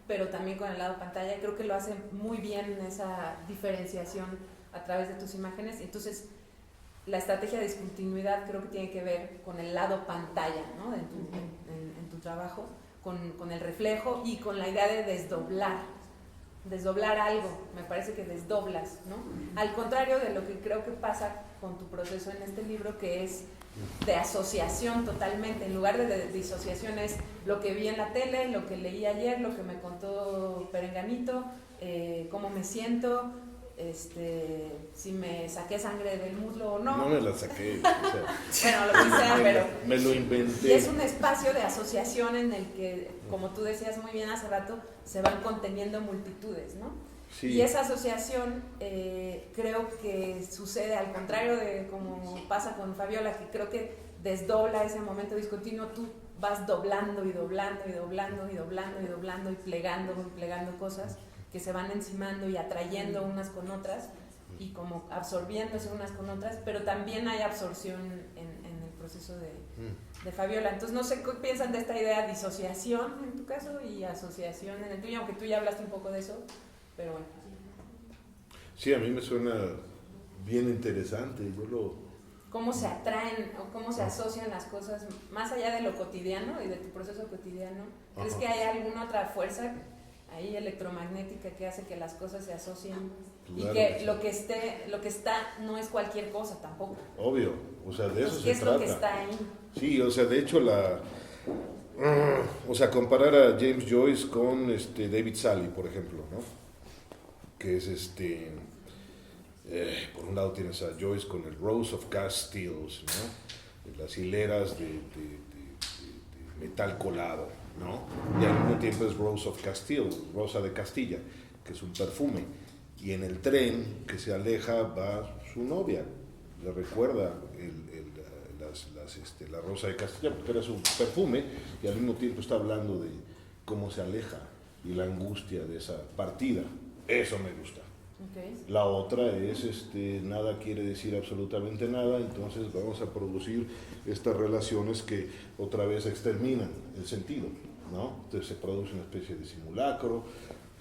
pero también con el lado pantalla. Creo que lo hace muy bien esa diferenciación a través de tus imágenes. Entonces, la estrategia de discontinuidad creo que tiene que ver con el lado pantalla, ¿no? En tu trabajo, con el reflejo y con la idea de desdoblar algo. Me parece que desdoblas, ¿no? Al contrario de lo que creo que pasa con tu proceso en este libro, que es de asociación totalmente. En lugar de disociación es lo que vi en la tele, lo que leí ayer, lo que me contó Perenganito, cómo me siento, si me saqué sangre del muslo o no. No me la saqué, o sea, bueno, lo que sea, pero me lo inventé. y es un espacio de asociación en el que, como tú decías muy bien hace rato, se van conteniendo multitudes, ¿no? Sí. Y esa asociación creo que sucede al contrario de como pasa con Fabiola, que creo que desdobla ese momento discontinuo. Tú vas doblando y doblando y doblando y doblando y doblando y plegando cosas que se van encimando y atrayendo unas con otras y como absorbiéndose unas con otras, pero también hay absorción en el proceso de Fabiola. Entonces no sé qué piensan de esta idea de disociación en tu caso y asociación en el tuyo, aunque tú ya hablaste un poco de eso, pero bueno. Sí, a mí me suena bien interesante. ¿Cómo se atraen o cómo se asocian las cosas más allá de lo cotidiano y de tu proceso cotidiano? ¿Crees que hay alguna otra fuerza ahí electromagnética que hace que las cosas se asocien? Claro, y que lo que está no es cualquier cosa tampoco. Obvio, o sea, de eso ¿Qué se es trata. lo que está ahí? Sí, o sea, de hecho comparar a James Joyce con David Salle, por ejemplo, ¿no? Que es por un lado tienes a Joyce con el Rows of Cast Steels, ¿no? Las hileras de metal colado, ¿no? Y al mismo tiempo es Rose of Castile, Rosa de Castilla, que es un perfume. Y en el tren que se aleja va su novia, le recuerda la Rosa de Castilla, porque era su perfume, y al mismo tiempo está hablando de cómo se aleja y la angustia de esa partida. Eso me gusta. Okay. La otra es, nada quiere decir absolutamente nada, entonces vamos a producir estas relaciones que otra vez exterminan el sentido, ¿no? Entonces se produce una especie de simulacro.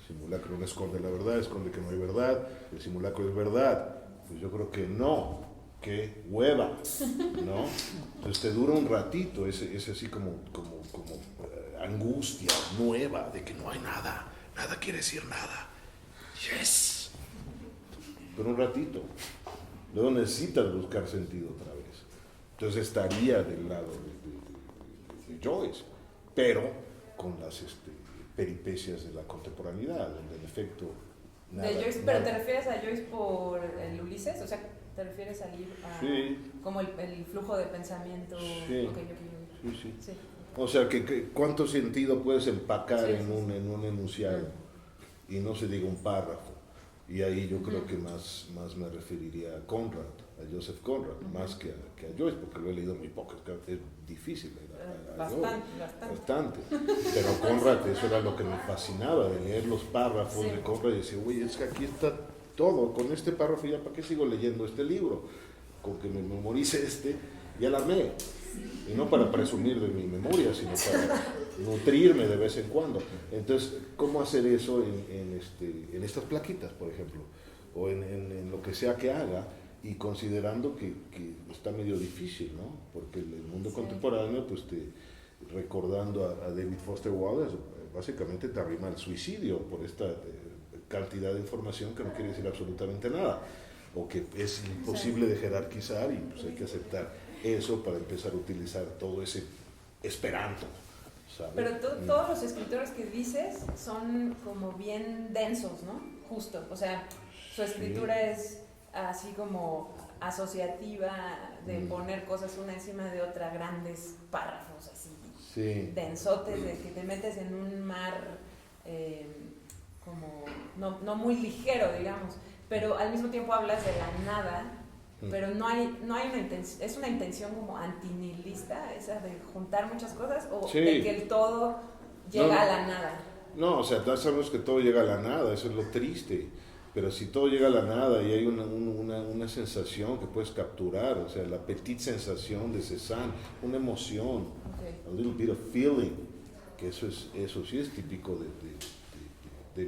El simulacro no esconde la verdad, esconde que no hay verdad. El simulacro es verdad. Pues yo creo que no, que hueva, ¿no? Entonces te dura un ratito, es así como angustia nueva de que no hay nada, nada quiere decir nada. Yes. Pero un ratito. Luego necesitas buscar sentido otra vez. Entonces estaría del lado de Joyce, pero con las peripecias de la contemporaneidad, donde en efecto... Nada, de Joyce, ¿pero te refieres a Joyce por el Ulises? O sea, ¿te refieres al libro? Sí. Como el flujo de pensamiento. Sí. Okay. Sí. O sea, ¿cuánto sentido puedes empacar en un enunciado? Y no se diga un párrafo. Y ahí yo creo que más me referiría a Conrad, a Joseph Conrad, más que a Joyce, porque lo he leído muy poco, es difícil leer a bastante. Pero Conrad, eso era lo que me fascinaba, de leer los párrafos de Conrad y decir, oye, es que aquí está todo, con este párrafo ya, ¿para qué sigo leyendo este libro? Con que me memorice ya la armé. Y no para presumir de mi memoria, sino para nutrirme de vez en cuando. Entonces, ¿cómo hacer eso en estas plaquitas, por ejemplo? O en lo que sea que haga, y considerando que está medio difícil, ¿no? Porque el mundo contemporáneo, pues recordando a David Foster Wallace, básicamente te arrima al suicidio por esta cantidad de información que no quiere decir absolutamente nada, o que es imposible de jerarquizar, y pues hay que aceptar eso para empezar a utilizar todo ese esperanto, ¿sabes? Pero todos los escritores que dices son como bien densos, ¿no? Justo, o sea, su escritura es así como asociativa, de poner cosas una encima de otra, grandes párrafos así, densotes, de que te metes en un mar como no muy ligero, digamos, pero al mismo tiempo hablas de la nada. Pero no hay una intención, es una intención como antinihilista, esa de juntar muchas cosas, o de que el todo llega a la nada. No, o sea, ya sabemos que todo llega a la nada, eso es lo triste. Pero si todo llega a la nada y hay una sensación que puedes capturar, o sea, la petite sensación de Cézanne, una emoción, a little bit of feeling, que eso sí es típico de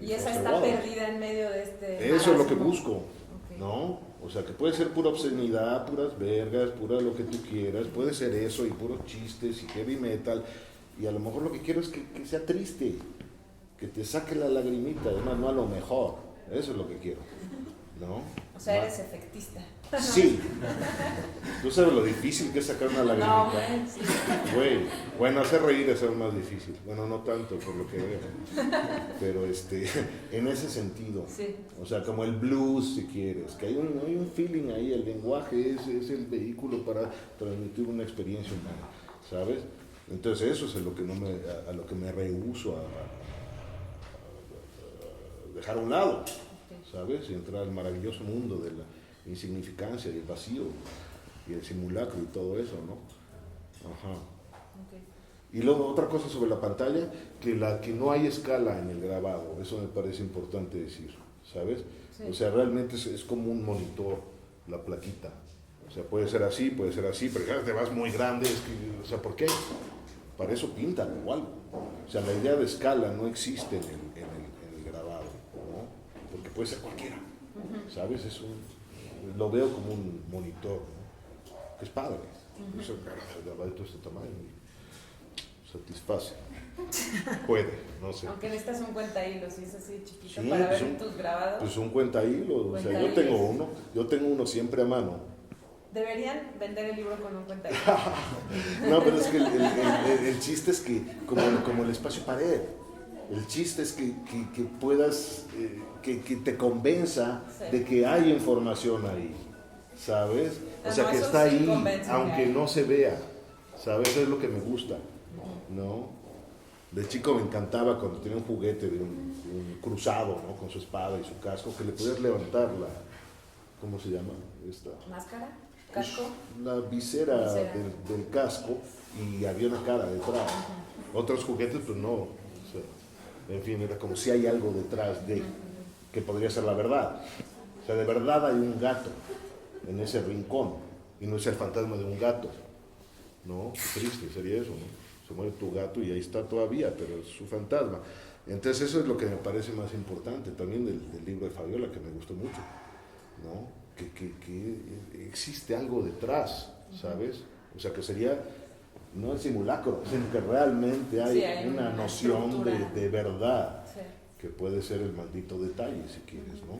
y esa está Wallace. Perdida en medio de este... Eso es lo que busco, ¿no? O sea, que puede ser pura obscenidad, puras vergas, pura lo que tú quieras, puede ser eso y puros chistes y heavy metal, y a lo mejor lo que quiero es que sea triste, que te saque la lagrimita, además no a lo mejor, eso es lo que quiero, ¿no? O sea, eres efectista. Sí. ¿Tú sabes lo difícil que es sacar una lagrimita? No, sí. Güey, bueno, hacer reír es aún más difícil. Bueno, no tanto por lo que veo. Pero en ese sentido. Sí. O sea, como el blues, si quieres. Que hay un feeling ahí, el lenguaje es el vehículo para transmitir una experiencia humana, ¿sabes? Entonces eso es a lo que me rehúso a dejar a un lado, ¿sabes? Y entrar al maravilloso mundo de la insignificancia y el vacío y el simulacro y todo eso, ¿no? Ajá. Y luego otra cosa sobre la pantalla, que no hay escala en el grabado, eso me parece importante decir, ¿sabes? Sí. O sea, realmente es como un monitor, la plaquita. O sea, puede ser así, pero ya te vas muy grande, o sea, ¿por qué? Para eso pintan igual. O sea, la idea de escala no existe en el grabado, ¿no? Porque puede ser cualquiera, ¿sabes? Lo veo como un monitor, ¿no? Que es padre. Eso de este tamaño y satisface. Puede, no sé. Aunque necesitas un cuentahilos y es así chiquito para ver tus grabados. Pues un cuentahilos, o sea, yo tengo uno siempre a mano. Deberían vender el libro con un cuentahilos. No, pero es que el chiste es que, como el espacio pared, el chiste es que puedas, que te convenza de que hay información ahí, ¿sabes? O sea, que está ahí, aunque no se vea, ¿sabes? Eso es lo que me gusta, ¿no? De chico me encantaba cuando tenía un juguete de un cruzado, ¿no? Con su espada y su casco, que le podías levantar ¿cómo se llama? ¿Máscara? ¿Casco? La visera. Del casco, y había una cara detrás. Otros juguetes, pues no. O sea, en fin, era como si hay algo detrás de, que podría ser la verdad. O sea, de verdad hay un gato en ese rincón, y no es el fantasma de un gato. No, qué triste sería eso, ¿no? Se muere tu gato y ahí está todavía, pero es su fantasma. Entonces eso es lo que me parece más importante también del libro de Fabiola, que me gustó mucho, ¿no? Que existe algo detrás, ¿sabes? O sea, que sería no el simulacro, sino que realmente hay una noción de verdad, que puede ser el maldito detalle, si quieres, ¿no?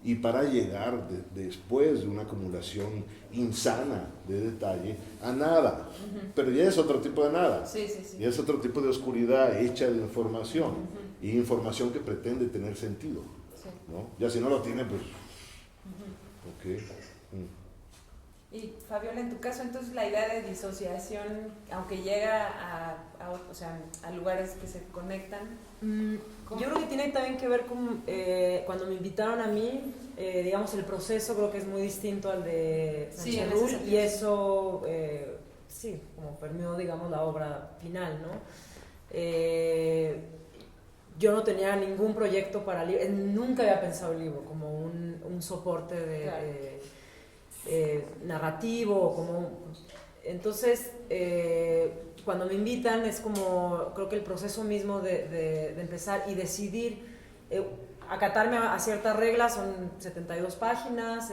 y para llegar después de una acumulación insana de detalle a nada. Pero ya es otro tipo de nada. Sí, sí, sí. Ya es otro tipo de oscuridad hecha de información, y información que pretende tener sentido, Sí. ¿no? Ya si no lo tiene, pues... Ok. Y Fabiola, en tu caso, entonces la idea de disociación, aunque llega o sea, a lugares que se conectan, yo creo que tiene también que ver con cuando me invitaron a mí, digamos, el proceso creo que es muy distinto al de Sí, Sánchez en ese Rull, sentido. y eso, sí, como permeó, digamos, la obra final, ¿no? Yo no tenía ningún proyecto para libro, nunca había pensado el libro como un soporte de... Claro. Narrativo, entonces cuando me invitan es como, creo que el proceso mismo de empezar y decidir acatarme a ciertas reglas, son 72 páginas,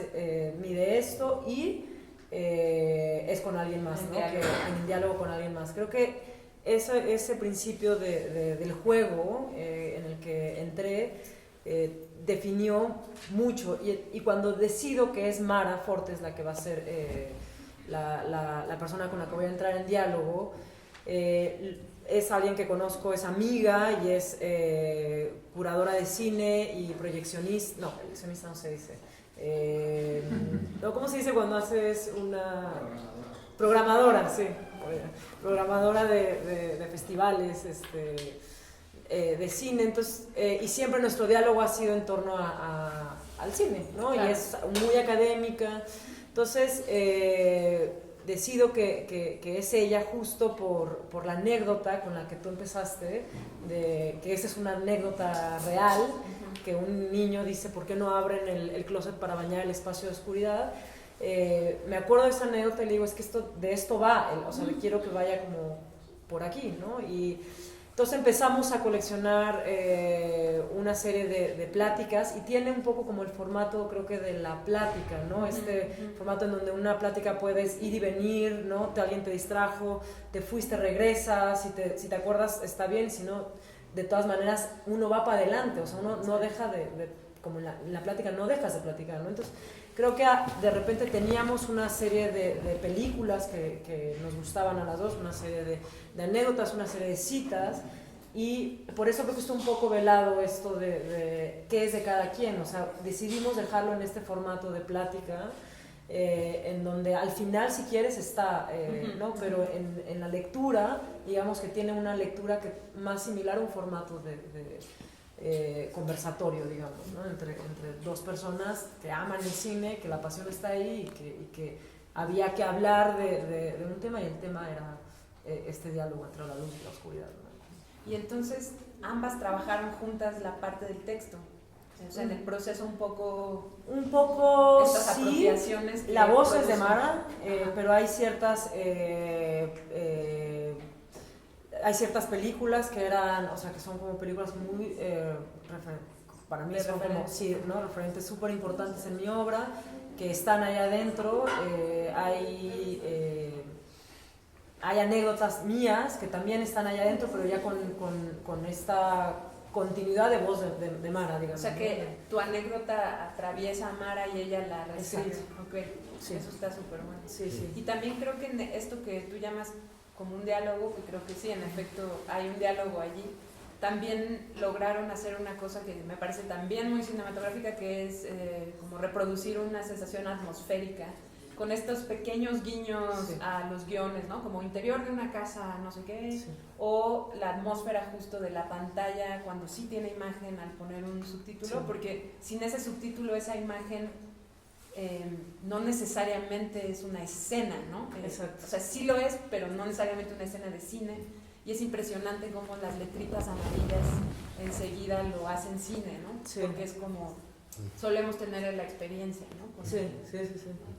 mide esto y es con alguien más, ¿no? En diálogo con alguien más. Creo que ese principio del juego en el que entré definió mucho, y cuando decido que es Mara Fortes la que va a ser la persona con la que voy a entrar en diálogo, es alguien que conozco, es amiga y es curadora de cine y proyeccionista, no, proyeccionista no se dice, no, ¿cómo se dice cuando haces una... Programadora, sí, programadora de festivales, de cine, entonces, y siempre nuestro diálogo ha sido en torno al cine, ¿no? Claro. Y es muy académica, entonces decido que es ella justo por la anécdota con la que tú empezaste, que esa es una anécdota real, que un niño dice, ¿por qué no abren el closet para bañar el espacio de oscuridad? Me acuerdo de esa anécdota y le digo, es que de esto va, o sea, quiero que vaya como por aquí, ¿no? Y entonces empezamos a coleccionar una serie de pláticas, y tiene un poco como el formato, creo que, de la plática, ¿no? Formato en donde una plática puedes ir y venir, ¿no? Alguien te distrajo, te fuiste, regresas, si te acuerdas está bien, si no, de todas maneras uno va para adelante, o sea, uno no deja como en la plática no dejas de platicar, ¿no? Entonces creo que de repente teníamos una serie de películas que nos gustaban a las dos, una serie de anécdotas, una serie de citas, y por eso creo que está un poco velado esto de qué es de cada quien, o sea, decidimos dejarlo en este formato de plática, en donde al final, si quieres, está, ¿no? Pero en la lectura, digamos que tiene una lectura más similar a un formato de conversatorio, digamos, ¿no? entre dos personas que aman el cine, que la pasión está ahí y que había que hablar de un tema, y el tema era este diálogo entre la luz y la oscuridad, ¿no? Y entonces ambas trabajaron juntas la parte del texto, o sea, en el proceso un poco estas sí, apropiaciones. La voz es de Mara, pero hay ciertas películas que eran, o sea, que son como películas muy para mí son como, sí, ¿no? Referentes súper importantes en mi obra, que están ahí adentro. Hay anécdotas mías que también están allá adentro, pero ya con esta continuidad de voz de Mara, digamos. O sea, que tu anécdota atraviesa a Mara y ella la reescribe. Okay. Sí. Eso está súper bueno. Sí, sí. Y también creo que en esto que tú llamas como un diálogo, que creo que sí, en efecto hay un diálogo allí, también lograron hacer una cosa que me parece también muy cinematográfica, que es como reproducir una sensación atmosférica con estos pequeños guiños, sí, a los guiones, ¿no? Como interior de una casa, no sé qué, sí, o la atmósfera justo de la pantalla cuando sí tiene imagen al poner un subtítulo, sí, porque sin ese subtítulo esa imagen no necesariamente es una escena, ¿no? Exacto. O sea, sí lo es, pero no necesariamente una escena de cine, y es impresionante cómo las letritas amarillas enseguida lo hacen cine, ¿no? Sí. Porque es como solemos tener la experiencia, ¿no? Sí.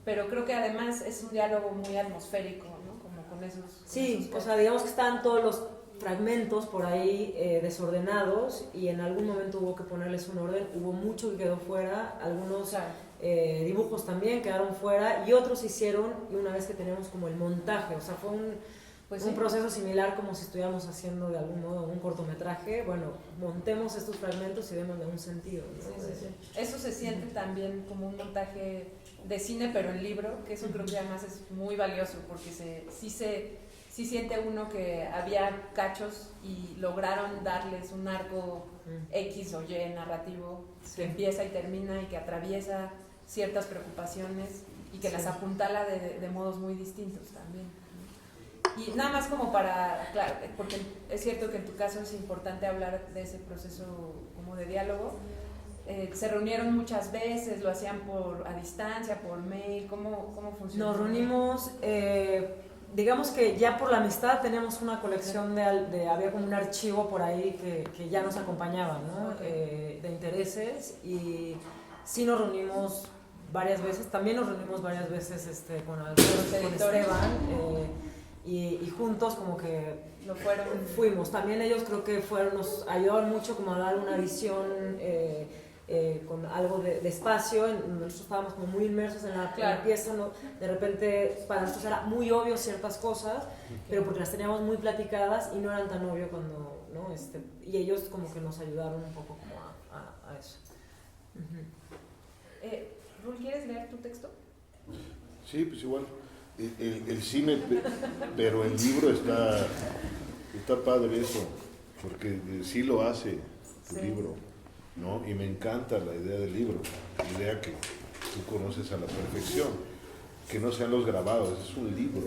Pero creo que además es un diálogo muy atmosférico, ¿no? Como con esos... Sí, o sea, digamos que están todos los fragmentos por ahí desordenados, y en algún momento hubo que ponerles un orden. Hubo mucho que quedó fuera, algunos dibujos también quedaron fuera, y otros se hicieron, y una vez que tenemos como el montaje, o sea, fue Pues un sí. proceso similar como si estuviéramos haciendo de algún modo un cortometraje. Bueno, montemos estos fragmentos y démosle un sentido, ¿no? Sí, sí, sí. Eso se siente también como un montaje de cine, pero en libro, que eso creo que además es muy valioso, porque sí siente uno que había cachos y lograron darles un arco X o Y narrativo que empieza y termina y que atraviesa ciertas preocupaciones y que las apuntala de modos muy distintos también. Y nada más como para, claro, porque es cierto que en tu caso es importante hablar de ese proceso como de diálogo. Se reunieron muchas veces, lo hacían a distancia, por mail, ¿cómo funcionó? Nos reunimos, digamos que ya por la amistad teníamos una colección había como un archivo por ahí que ya nos acompañaba, ¿no? De intereses, y sí nos reunimos varias veces, también nos reunimos varias veces con Esteban, y juntos como que fuimos. También ellos creo que nos ayudaron mucho como a dar una visión con algo de espacio. Nosotros estábamos como muy inmersos en la pieza, ¿no? De repente para nosotros era muy obvio ciertas cosas, pero porque las teníamos muy platicadas y no eran tan obvio cuando, ¿no? Y ellos como que nos ayudaron un poco como a eso. Rul, ¿quieres leer tu texto? Sí, pues igual. El cine, pero el libro está padre eso, porque sí lo hace tu libro, ¿no? Y me encanta la idea del libro, la idea que tú conoces a la perfección, que no sean los grabados, es un libro,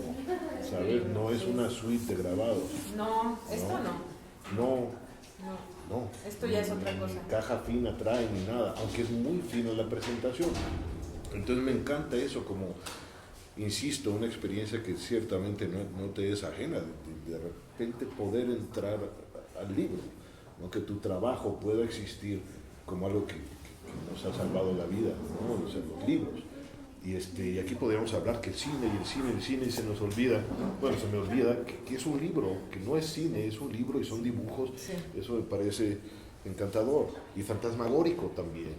¿sabes? No es una suite de grabados. No, esto no. No. Esto ya es otra cosa. Ni caja fina trae ni nada, aunque es muy fina la presentación. Entonces me encanta eso, como, insisto, una experiencia que ciertamente no te es ajena, de repente poder entrar al libro, ¿no? Que tu trabajo pueda existir como algo que nos ha salvado la vida, ¿no? O sea, los libros. Y aquí podríamos hablar que el cine, y se nos olvida, se me olvida que es un libro, que no es cine, es un libro y son dibujos. Eso me parece encantador y fantasmagórico también.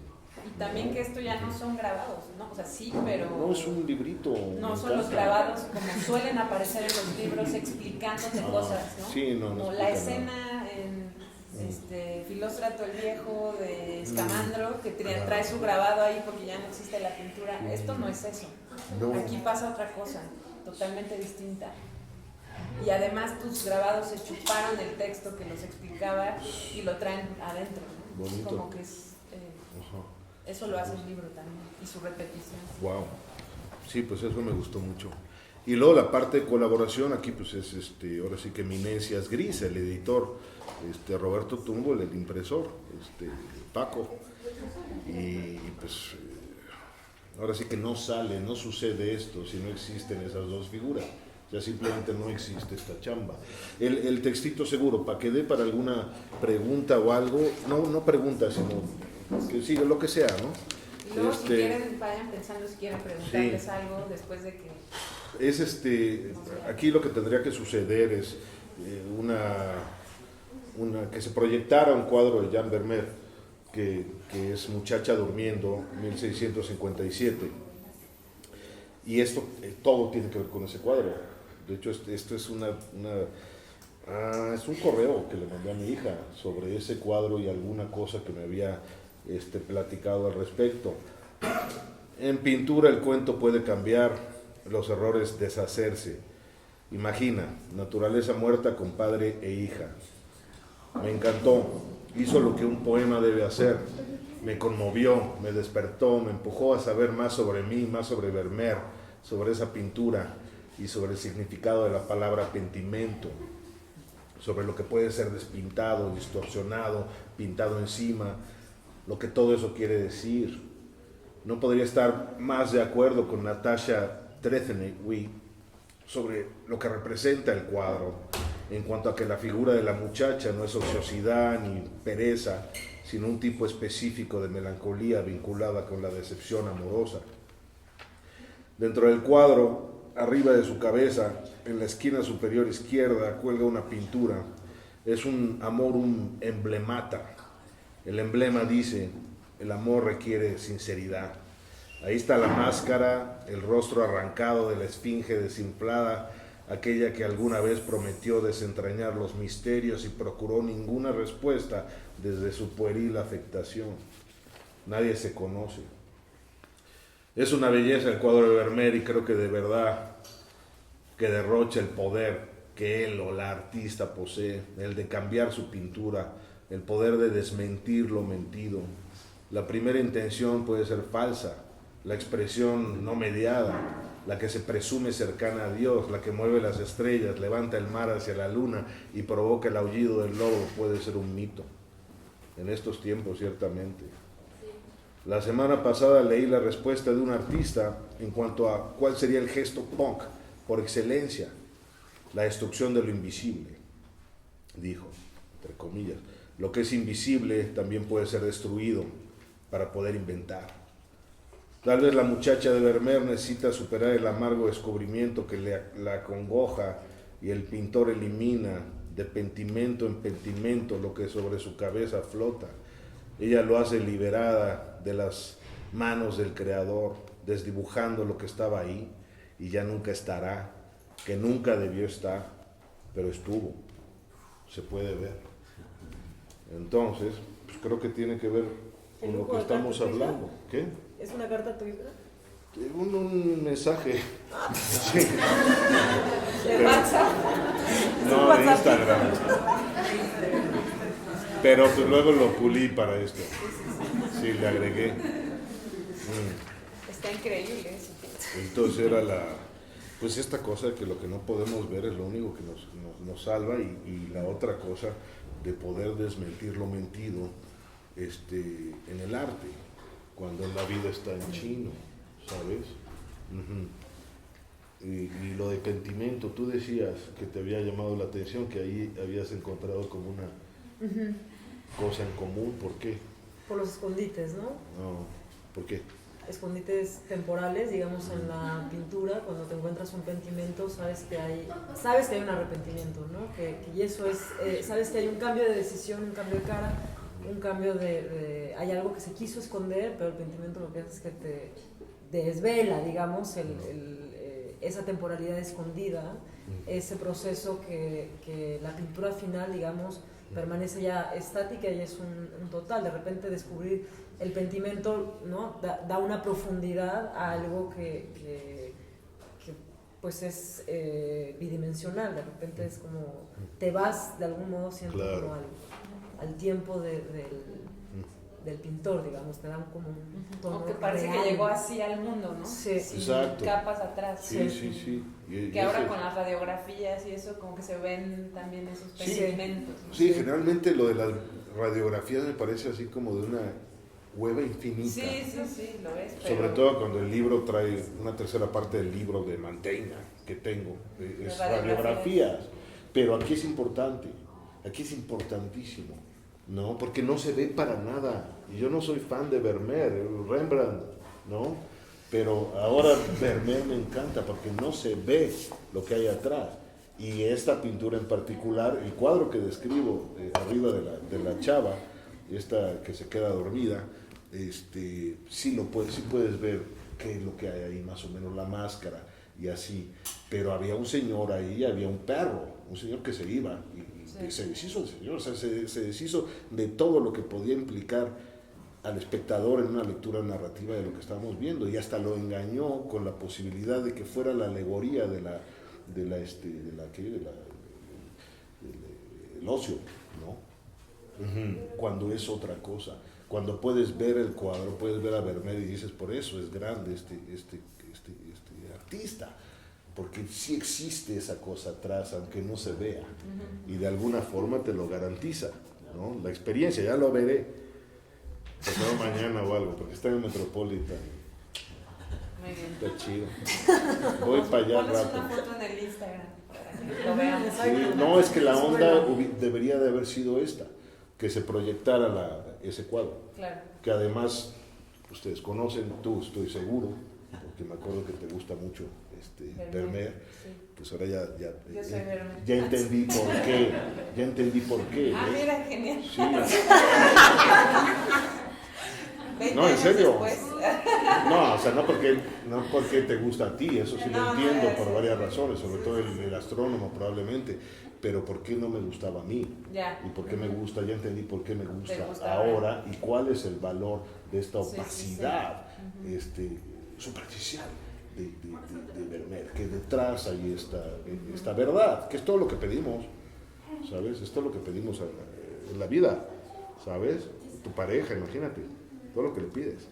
Y también, ¿no? Que esto ya no son grabados, ¿no? O sea, sí, pero... No es un librito. No son los grabados como suelen aparecer en los libros explicándote cosas, ¿no? Sí, no como la escena en Filóstrato el Viejo de Escamandro, que trae su grabado ahí porque ya no existe la pintura. Esto no es eso. No. Aquí pasa otra cosa, totalmente distinta. Y además tus grabados se chuparon el texto que los explicaba y lo traen adentro, ¿no? Bonito. Como que es... Eso lo hace el libro también, y su repetición. Wow. Sí, pues eso me gustó mucho. Y luego la parte de colaboración, aquí pues es ahora sí que Eminencias Gris, el editor, Roberto Tumbol, el impresor, Paco. Y pues ahora sí que no sucede esto si no existen esas dos figuras. O sea, simplemente no existe esta chamba. El textito seguro, para que dé para alguna pregunta o algo, no pregunta, sino que siga lo que sea, ¿no? Y luego si quieren, vayan pensando si quieren preguntarles algo después de que... Aquí lo que tendría que suceder es que se proyectara un cuadro de Jan Vermeer, que es Muchacha Durmiendo, 1657. Y esto, todo tiene que ver con ese cuadro. De hecho, esto es es un correo que le mandé a mi hija sobre ese cuadro y alguna cosa que me había platicado al respecto. En pintura el cuento puede cambiar, los errores deshacerse. Imagina, naturaleza muerta con padre e hija. Me encantó, hizo lo que un poema debe hacer. Me conmovió, me despertó, me empujó a saber más sobre mí, más sobre Vermeer, sobre esa pintura y sobre el significado de la palabra pentimento, sobre lo que puede ser despintado, distorsionado, pintado encima, lo que todo eso quiere decir. No podría estar más de acuerdo con Natasha Trethewey sobre lo que representa el cuadro, en cuanto a que la figura de la muchacha no es ociosidad ni pereza, sino un tipo específico de melancolía vinculada con la decepción amorosa. Dentro del cuadro, arriba de su cabeza, en la esquina superior izquierda, cuelga una pintura. Es un amorum emblemata. El emblema dice: el amor requiere sinceridad. Ahí está la máscara, el rostro arrancado de la esfinge desinflada, aquella que alguna vez prometió desentrañar los misterios y procuró ninguna respuesta desde su pueril afectación. Nadie se conoce. Es una belleza el cuadro de Vermeer y creo que de verdad que derrocha el poder que él o la artista posee, el de cambiar su pintura, el poder de desmentir lo mentido. La primera intención puede ser falsa, la expresión no mediada, la que se presume cercana a Dios, la que mueve las estrellas, levanta el mar hacia la luna y provoca el aullido del lobo, puede ser un mito. En estos tiempos, ciertamente. La semana pasada leí la respuesta de un artista en cuanto a cuál sería el gesto punk por excelencia, la destrucción de lo invisible. Dijo, entre comillas, lo que es invisible también puede ser destruido para poder inventar. Tal vez la muchacha de Vermeer necesita superar el amargo descubrimiento que la acongoja y el pintor elimina de pentimento en pentimento lo que sobre su cabeza flota. Ella lo hace liberada de las manos del Creador, desdibujando lo que estaba ahí y ya nunca estará, que nunca debió estar, pero estuvo, se puede ver. Entonces, pues creo que tiene que ver con lo que estamos hablando. ¿Qué? ¿Es una carta tuya? Un mensaje. Sí. ¿De WhatsApp? No, de Instagram. Pero pues luego lo pulí para esto. Sí, le agregué. Está increíble eso. Entonces era pues esta cosa que lo que no podemos ver es lo único que nos salva y la otra cosa de poder desmentir lo mentido en el arte, cuando la vida está en chino, ¿sabes? Y lo de pentimento, tú decías que te había llamado la atención, que ahí habías encontrado como una cosa en común. ¿Por qué? Por los escondites, ¿no? No, ¿por qué? Escondites temporales, digamos, en la pintura. Cuando te encuentras un pentimento, sabes que hay un arrepentimiento, ¿no? Y eso es, sabes que hay un cambio de decisión, un cambio de cara, un cambio hay algo que se quiso esconder, pero el pentimento lo que hace es que te desvela, digamos, esa temporalidad escondida, ese proceso que la pintura final, digamos, permanece ya estática y es un total. De repente descubrir el pentimento, ¿no? da una profundidad a algo que pues es bidimensional. De repente es como te vas de algún modo, siento, claro, como al tiempo del pintor, digamos, te dan como un tono. O que parece real, que llegó así al mundo, ¿no? Sí, exacto. Capas atrás. Sí. Que ahora con las radiografías y eso, como que se ven también esos pigmentos. Sí, generalmente lo de las radiografías me parece así como de una hueva infinita. Sí, lo es. Sobre todo cuando el libro trae una tercera parte del libro de Mantegna que tengo, es radiografías. Pero aquí es importante, aquí es importantísimo, ¿no? Porque no se ve para nada. Y yo no soy fan de Vermeer, Rembrandt, ¿no? Pero ahora Vermeer me encanta porque no se ve lo que hay atrás. Y esta pintura en particular, el cuadro que describo arriba de la chava, esta que se queda dormida, sí puedes ver qué es lo que hay ahí, más o menos la máscara y así. Pero había un señor ahí, había un perro, un señor que se iba y se deshizo el señor, o sea, se deshizo de todo lo que podía implicar al espectador en una lectura narrativa de lo que estábamos viendo, y hasta lo engañó con la posibilidad de que fuera la alegoría del ocio, ¿no? Cuando es otra cosa. Cuando puedes ver el cuadro, puedes ver a Vermeer y dices, por eso es grande este artista, porque sí existe esa cosa atrás, aunque no se vea, y de alguna forma te lo garantiza, ¿no? La experiencia, ya lo veré. Pasado mañana o algo, porque está en el Metropolitan. Muy bien. Está chido. Voy para allá al Pones rato. una foto en el Instagram para que lo vean. Sí, no, es que la onda debería de haber sido esta, que se proyectara ese cuadro. Claro. Que además, ustedes conocen, tú estoy seguro, porque me acuerdo que te gusta mucho Vermeer. Sí. Pues ahora ya Yo soy Vermeer. ya entendí por qué. Ya entendí por qué. Ah, mira, genial. Sí. 20 No, en años serio. después, No, o sea, no porque te gusta a ti, eso sí lo No, entiendo no, por sí, varias sí. razones, sobre Sí, todo sí, sí. el astrónomo probablemente, pero ¿por qué no me gustaba a mí? Ya. ¿Y por qué me gusta? Ya entendí por qué me gusta, gusta ahora y cuál es el valor de esta Sí, sí, sí. opacidad superficial de Vermeer, que detrás hay esta verdad, que es todo lo que pedimos, ¿sabes? Es todo lo que pedimos en la vida, ¿sabes? Tu pareja, imagínate, todo lo que le pides.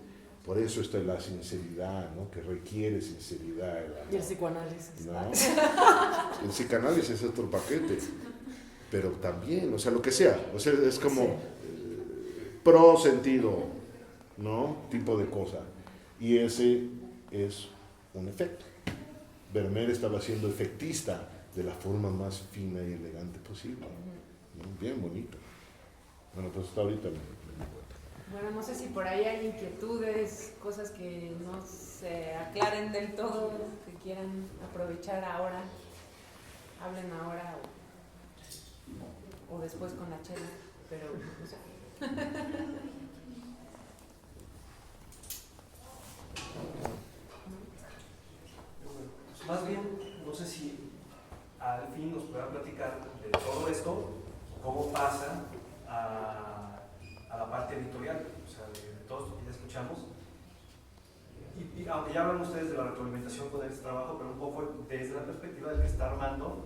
Por eso está la sinceridad, ¿no? Que requiere sinceridad. Y el psicoanálisis. ¿No? El psicoanálisis es otro paquete. Pero también, o sea, lo que sea. O sea, es como Sí. pro sentido, ¿no? Tipo de cosa. Y ese es un efecto. Vermeer estaba siendo efectista de la forma más fina y elegante posible. ¿No? Bien bonito. Bueno, pues hasta ahorita me di cuenta. Bueno, no sé si por ahí hay inquietudes, cosas que no se aclaren del todo, que quieran aprovechar ahora, hablen ahora o después con la chela, pero no sé. Pues más bien, no sé si al fin nos puedan platicar de todo esto, cómo pasa a la parte editorial, o sea, de todo esto que ya escuchamos. Y aunque ya hablan ustedes de la retroalimentación con este trabajo, pero un poco desde la perspectiva del que está armando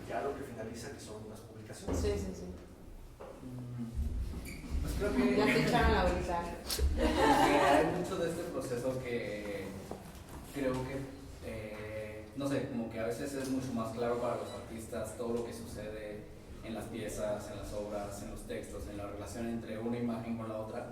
ya lo que finaliza, que son las publicaciones. Sí, sí, sí. Pues creo que, Ya te echaron la bolsa. que hay mucho de este proceso que creo que, no sé, como que a veces es mucho más claro para los artistas todo lo que sucede en las piezas, en las obras, en los textos, en la relación entre una imagen con la otra.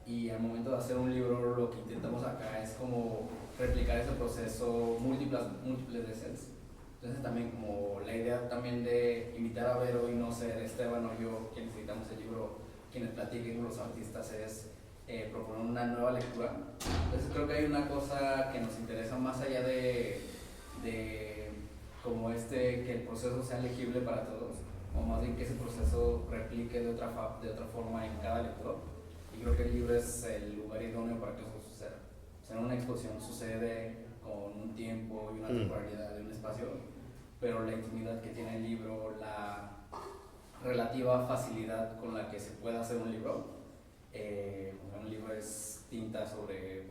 Y al momento de hacer un libro, lo que intentamos acá es como replicar ese proceso múltiples veces. Entonces también como la idea también de invitar a Vero y no ser Esteban o yo quienes editamos el libro, quienes platiquen con los artistas, es proponer una nueva lectura. Entonces creo que hay una cosa que nos interesa más allá de como que el proceso sea legible para todos, o más bien que ese proceso replique de otra forma en cada lector. Y creo que el libro es el lugar idóneo para que eso suceda. O sea, en una exposición sucede con un tiempo y una temporalidad de un espacio, pero la intimidad que tiene el libro, la relativa facilidad con la que se puede hacer un libro es tinta sobre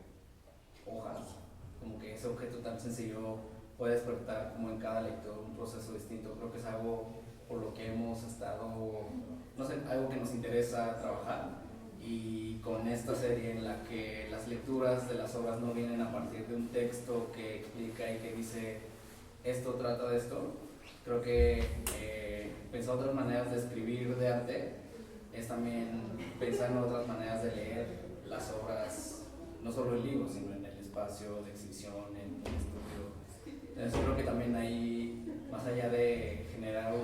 hojas, como que ese objeto tan sencillo puede despertar como en cada lector un proceso distinto. Creo que es algo por lo que hemos estado, no sé, algo que nos interesa trabajar. Y con esta serie en la que las lecturas de las obras no vienen a partir de un texto que explica y que dice esto trata de esto, creo que pensar otras maneras de escribir de arte es también pensar en otras maneras de leer las obras, no solo el libro, sino en el espacio de exhibición, en el estudio. Entonces creo que también ahí, más allá de generar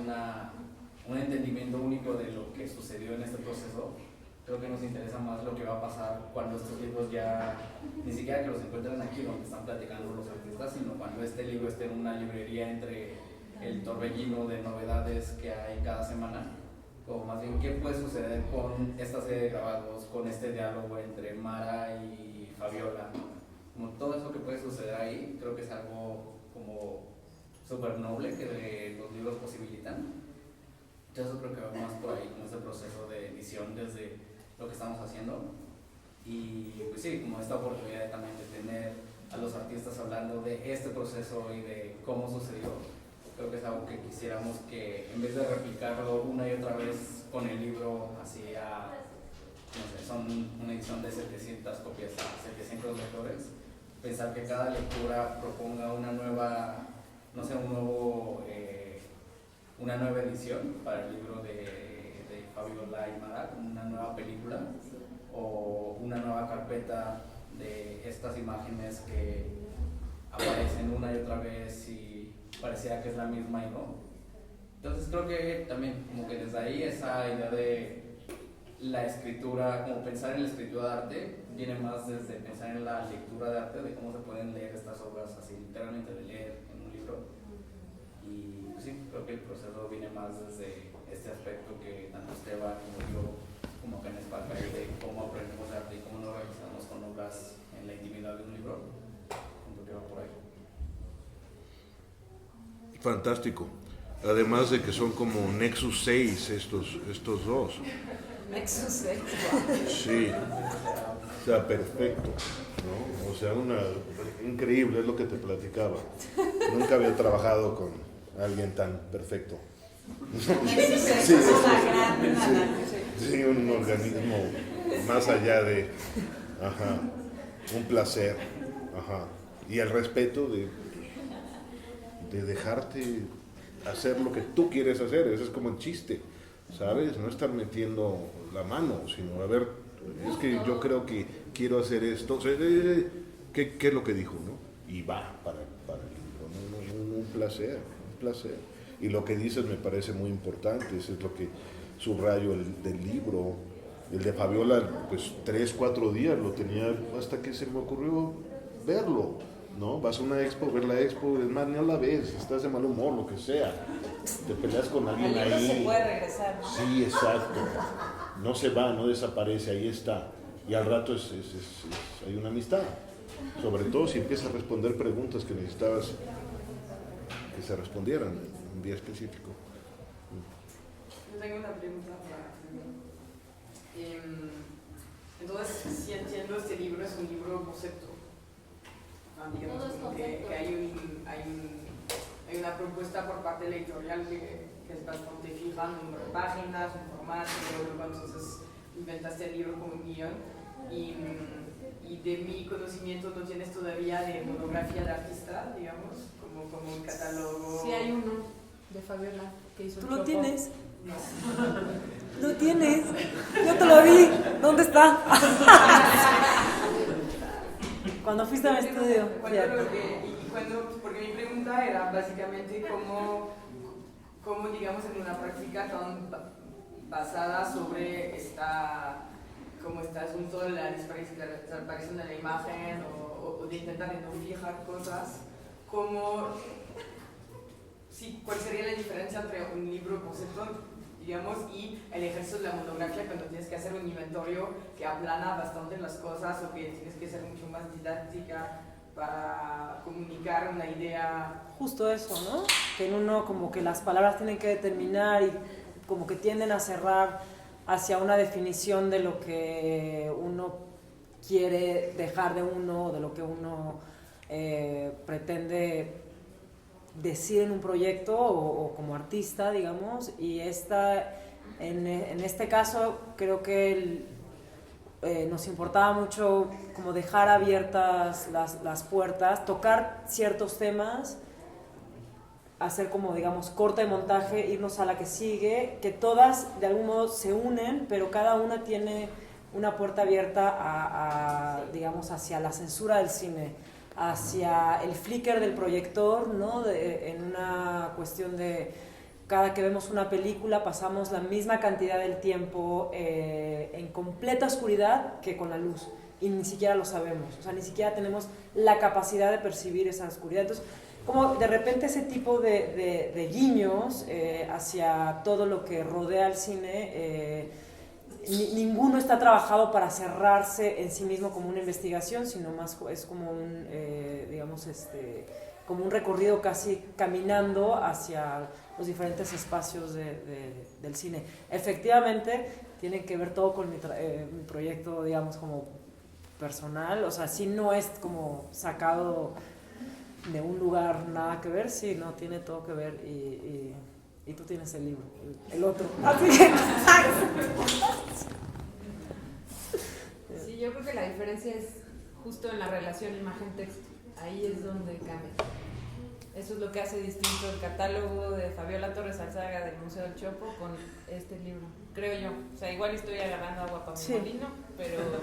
un entendimiento único de lo que sucedió en este proceso, creo que nos interesa más lo que va a pasar cuando estos libros ya, ni siquiera que los encuentren aquí donde están platicando los artistas, sino cuando este libro esté en una librería entre el torbellino de novedades que hay cada semana, o más bien qué puede suceder con esta serie de grabados, con este diálogo entre Mara y Fabiola, como todo eso que puede suceder ahí, creo que es algo como súper noble que los libros posibilitan. Entonces creo que va más por ahí, con ese proceso de edición desde lo que estamos haciendo. Y pues sí, como esta oportunidad también de tener a los artistas hablando de este proceso y de cómo sucedió, creo que es algo que quisiéramos que en vez de replicarlo una y otra vez con el libro así no sé, son una edición de 700 copias a 700 lectores, pensar que cada lectura proponga una nueva, no sé, una nueva edición para el libro de Fabiola y Mara, una nueva película o una nueva carpeta de estas imágenes que aparecen una y otra vez y pareciera que es la misma y no. Entonces creo que también como que desde ahí esa idea de la escritura, como pensar en la escritura de arte, viene más desde pensar en la lectura de arte, de cómo se pueden leer estas obras así, literalmente de leer en un libro. Y pues sí, creo que el proceso viene más desde este aspecto que tanto Esteban como yo, como que en Espaca, de cómo aprendemos arte y cómo nos realizamos con obras en en la intimidad de un libro. Siento que va por ahí. Fantástico. Además de que son como Nexus 6 estos dos. Nexus 6. Sí. O sea, perfecto, ¿no? O sea, increíble, es lo que te platicaba. Nunca había trabajado con alguien tan perfecto. Sí, un organismo más allá de, ajá, un placer, ajá, y el respeto de dejarte hacer lo que tú quieres hacer. Eso es como el chiste, ¿sabes? No estar metiendo la mano, sino, a ver, es que yo creo que quiero hacer esto, o sea, ¿qué es lo que dijo, no? Y va para el libro, un placer, un placer. Y lo que dices me parece muy importante, eso es lo que subrayo del libro. El de Fabiola, pues 3, 4 días lo tenía hasta que se me ocurrió verlo, ¿no? Vas a una expo, ver la expo, es más, no la ves, estás de mal humor, lo que sea, te peleas con alguien El libro ahí. se puede regresar, ¿no? Sí, exacto. No se va, no desaparece, ahí está. Y al rato hay una amistad. Sobre todo si empiezas a responder preguntas que necesitabas que se respondieran en un día específico. Yo tengo una pregunta para entonces, si entiendo, este libro es un libro concepto. Digamos como que hay una propuesta por parte de la editorial que es bastante fija, número de páginas, un formato, luego entonces inventaste el libro como un guión y de mi conocimiento no tienes todavía de monografía de artista, digamos, como un catálogo. Sí hay uno de Fabiola que hizo ¿Tú el lo Chopo. tienes? ¿Lo tienes? Yo te lo di. ¿Dónde está? Cuando fuiste a mi estudio. Porque mi pregunta era básicamente cómo digamos, en una práctica tan basada sobre como este asunto de la desaparición de la imagen o de intentar no fijar cosas, ¿cuál sería la diferencia entre un libro concepto, digamos, y el ejercicio de la monografía cuando tienes que hacer un inventario que aplana bastante las cosas o que tienes que ser mucho más didáctica para comunicar una idea? Justo eso, ¿no? Que en uno como que las palabras tienen que determinar y como que tienden a cerrar hacia una definición de lo que uno quiere dejar de uno, de lo que uno pretende decir en un proyecto o como artista, digamos, y en este caso creo que nos importaba mucho como dejar abiertas las puertas, tocar ciertos temas, hacer como, digamos, corte de montaje, irnos a la que sigue, que todas de algún modo se unen, pero cada una tiene una puerta abierta digamos, hacia la censura del cine, hacia el flicker del proyector, ¿no? En una cuestión de cada que vemos una película pasamos la misma cantidad del tiempo en completa oscuridad que con la luz y ni siquiera lo sabemos, o sea, ni siquiera tenemos la capacidad de percibir esa oscuridad. Entonces, como de repente ese tipo de guiños hacia todo lo que rodea al cine, ninguno está trabajado para cerrarse en sí mismo como una investigación, sino más es como un, digamos, como un recorrido casi caminando hacia los diferentes espacios del cine. Efectivamente, tiene que ver todo con mi proyecto, digamos, como personal, o sea, sí no es como sacado de un lugar nada que ver, sí, no, tiene todo que ver y tú tienes el libro, el otro. Así que, sí, yo creo que la diferencia es justo en la relación imagen-texto. Ahí es donde cambia. Eso es lo que hace distinto el catálogo de Fabiola Torres Alzaga del Museo del Chopo con este libro, creo yo. O sea, igual estoy agarrando agua para mi molino, pero yo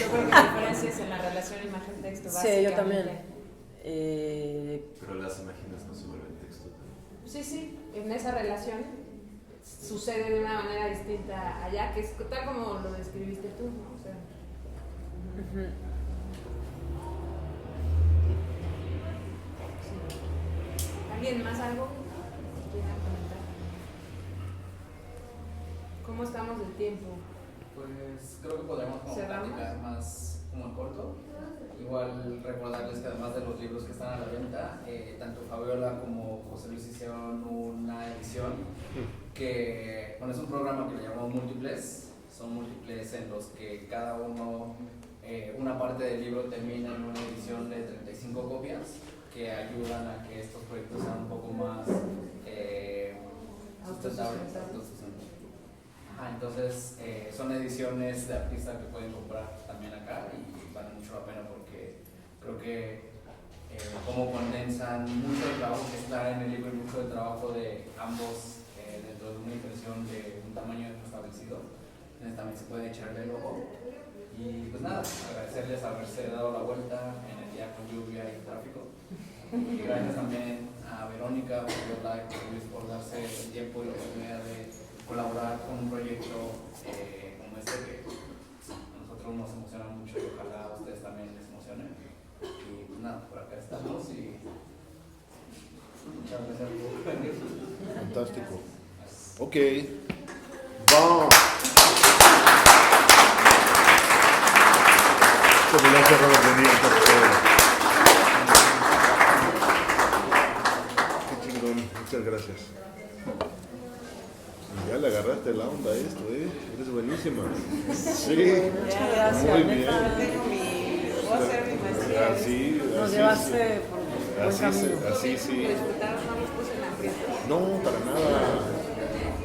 creo que la diferencia es en la relación imagen-texto. sí, yo también. Pero las imágenes no se vuelven texto. Sí, en esa relación sucede de una manera distinta allá, que es tal como lo describiste tú, ¿no? O sea, sí. ¿Alguien más algo quiera comentar? ¿Cómo estamos de tiempo? Pues creo que podríamos como ¿Cerramos? platicar más como en corto. Igual recordarles que además de los libros que están a la venta, tanto Fabiola como José Luis hicieron una edición que, bueno, es un programa que le llamamos múltiples. Son múltiples en los que cada uno, una parte del libro termina en una edición de 35 copias que ayudan a que estos proyectos sean un poco más sustentables. Entonces son ediciones de artistas que pueden comprar también acá y vale mucho la pena porque creo que como condensan mucho del trabajo que está en el libro y mucho del trabajo de ambos dentro de una impresión de un tamaño establecido, también se puede echarle el ojo. Y pues nada, agradecerles haberse dado la vuelta en el día con lluvia y tráfico. Y gracias también a Verónica, Fabiola y Luis por darse el tiempo y la oportunidad de colaborar con un proyecto como este que a nosotros nos emociona mucho y ojalá a ustedes también les emocione. Y pues nada, por acá estamos y muchas gracias por venir. Fantástico. Ok. Vamos. Como ya cerró la venida, qué chingón, muchas gracias. Ya le agarraste la onda a esto, eres buenísima. Sí, Muchas gracias. muy bien. Voy a hacer mi maestría. Así, Nos llevaste por buen camino. así, sí. Disfrutaron, no los puse en aprietos. No, para nada.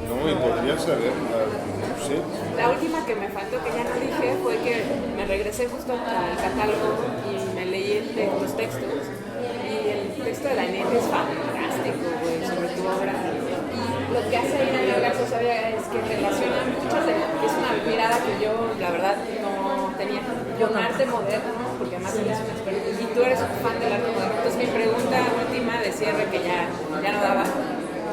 No, y podrías saber, no sé. La última que me faltó, que ya no dije, fue que me regresé justo al catálogo y me leí los textos. Y el texto de la neta es fantástico, güey, sobre tu obra. Y lo que hace Irene Garza Savia es que relaciona muchas de es una mirada que yo, la verdad, no tenía. Con arte moderno, porque además él es un experto. Y tú eres un fan del arte moderno. Entonces mi pregunta última de cierre, que ya no daba,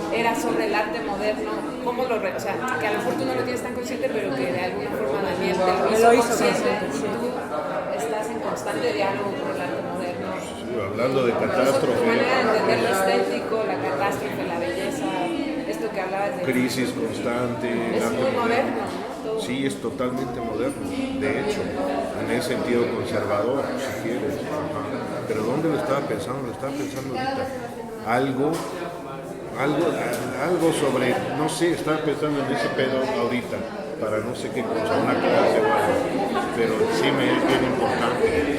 era sobre el arte moderno, cómo o sea, que a lo mejor tú no lo tienes tan consciente, pero que de alguna forma Daniel te lo hizo consciente y tú estás en constante diálogo con el arte moderno. Sí, hablando de Tu catástrofe. manera de entender lo estético, la catástrofe, la belleza, esto que hablabas de... Crisis constante. Es arte muy moderno, ¿no? Todo. Sí, es totalmente moderno, de hecho, en ese sentido conservador, si quieres. Ajá. Pero ¿dónde lo estaba pensando? Lo estaba pensando ahorita. Algo sobre, no sé, estaba pensando en ese pedo ahorita, para no sé qué cosa, una clase o algo, pero sí me es bien importante.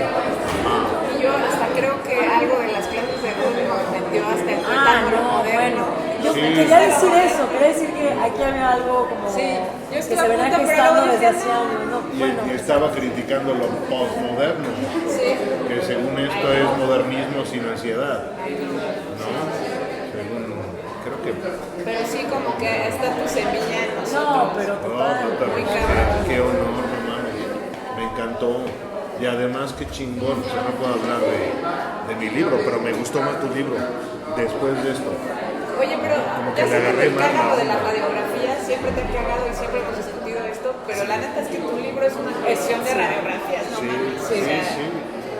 Y yo hasta creo que algo de las clases de Rubio me metió hasta el retáculo moderno. Yo Sí. quería decir eso, quería decir que aquí había algo como Sí, yo que estoy se a venía punto, pero gestando luego desde dije, hace años, ¿no? Bueno, Y estaba criticando lo postmoderno, sí. que según esto es modernismo sin ansiedad, ¿no? Según, creo que... Pero sí, como que está tu semilla en nosotros. no, pero No, total. totalmente. Muy cabrón. Qué honor, no mames. Me encantó. Y además, qué chingón. O sea, no puedo hablar de mi libro, pero me gustó más tu libro después de esto. Oye, pero Como que ya le sé que agarré te más caga la lo de la onda. radiografía, siempre te ha cagado y siempre hemos discutido esto, pero la neta es que tu libro es una colección de radiografías, ¿no? Sí, mames? sí, O sea, sí.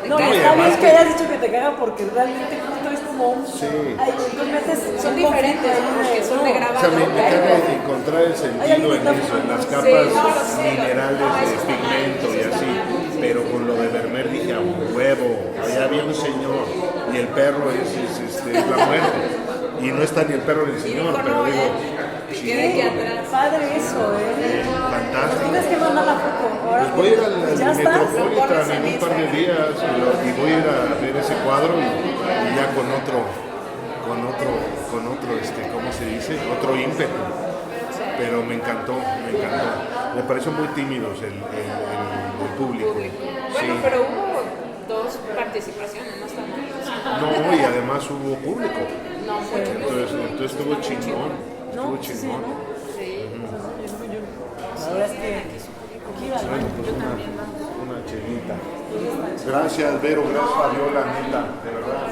te No, caga. y está bien además que que- hayas dicho que te caga porque realmente justo es como un... Sí. Ay, tú metes Son un diferentes, conflicto ahí, porque son de O grabado. sea, me caga encontrar el sentido en eso, en las capas no, lo sé, minerales no, de eso está mal, pigmento y eso está así. mal. Pero con lo de Vermeer dije, a huevo, allá había un señor y el perro es la muerte. Y no está ni el perro ni el Y señor, dijo, pero no, digo, que quede aquí atrás. Padre eso, fantástico. Tienes que mandar la foto. Ahora Pues voy a ir al ya estás. Metropolitan en un par de días y voy a ir a ver ese cuadro y ya con otro, ¿cómo se dice? Otro ímpetu. Pero me encantó. Me pareció muy tímidos el público. Bueno, Sí. pero hubo dos participaciones, no están mal. No, y además hubo público. No, mucho. Entonces estuvo chingón. Estuvo Sí, sí, chingón. Sí. La verdad es que aquí iba al Bueno, baño. pues una chelita. Gracias, Vero, gracias, Fabiola, neta, de verdad.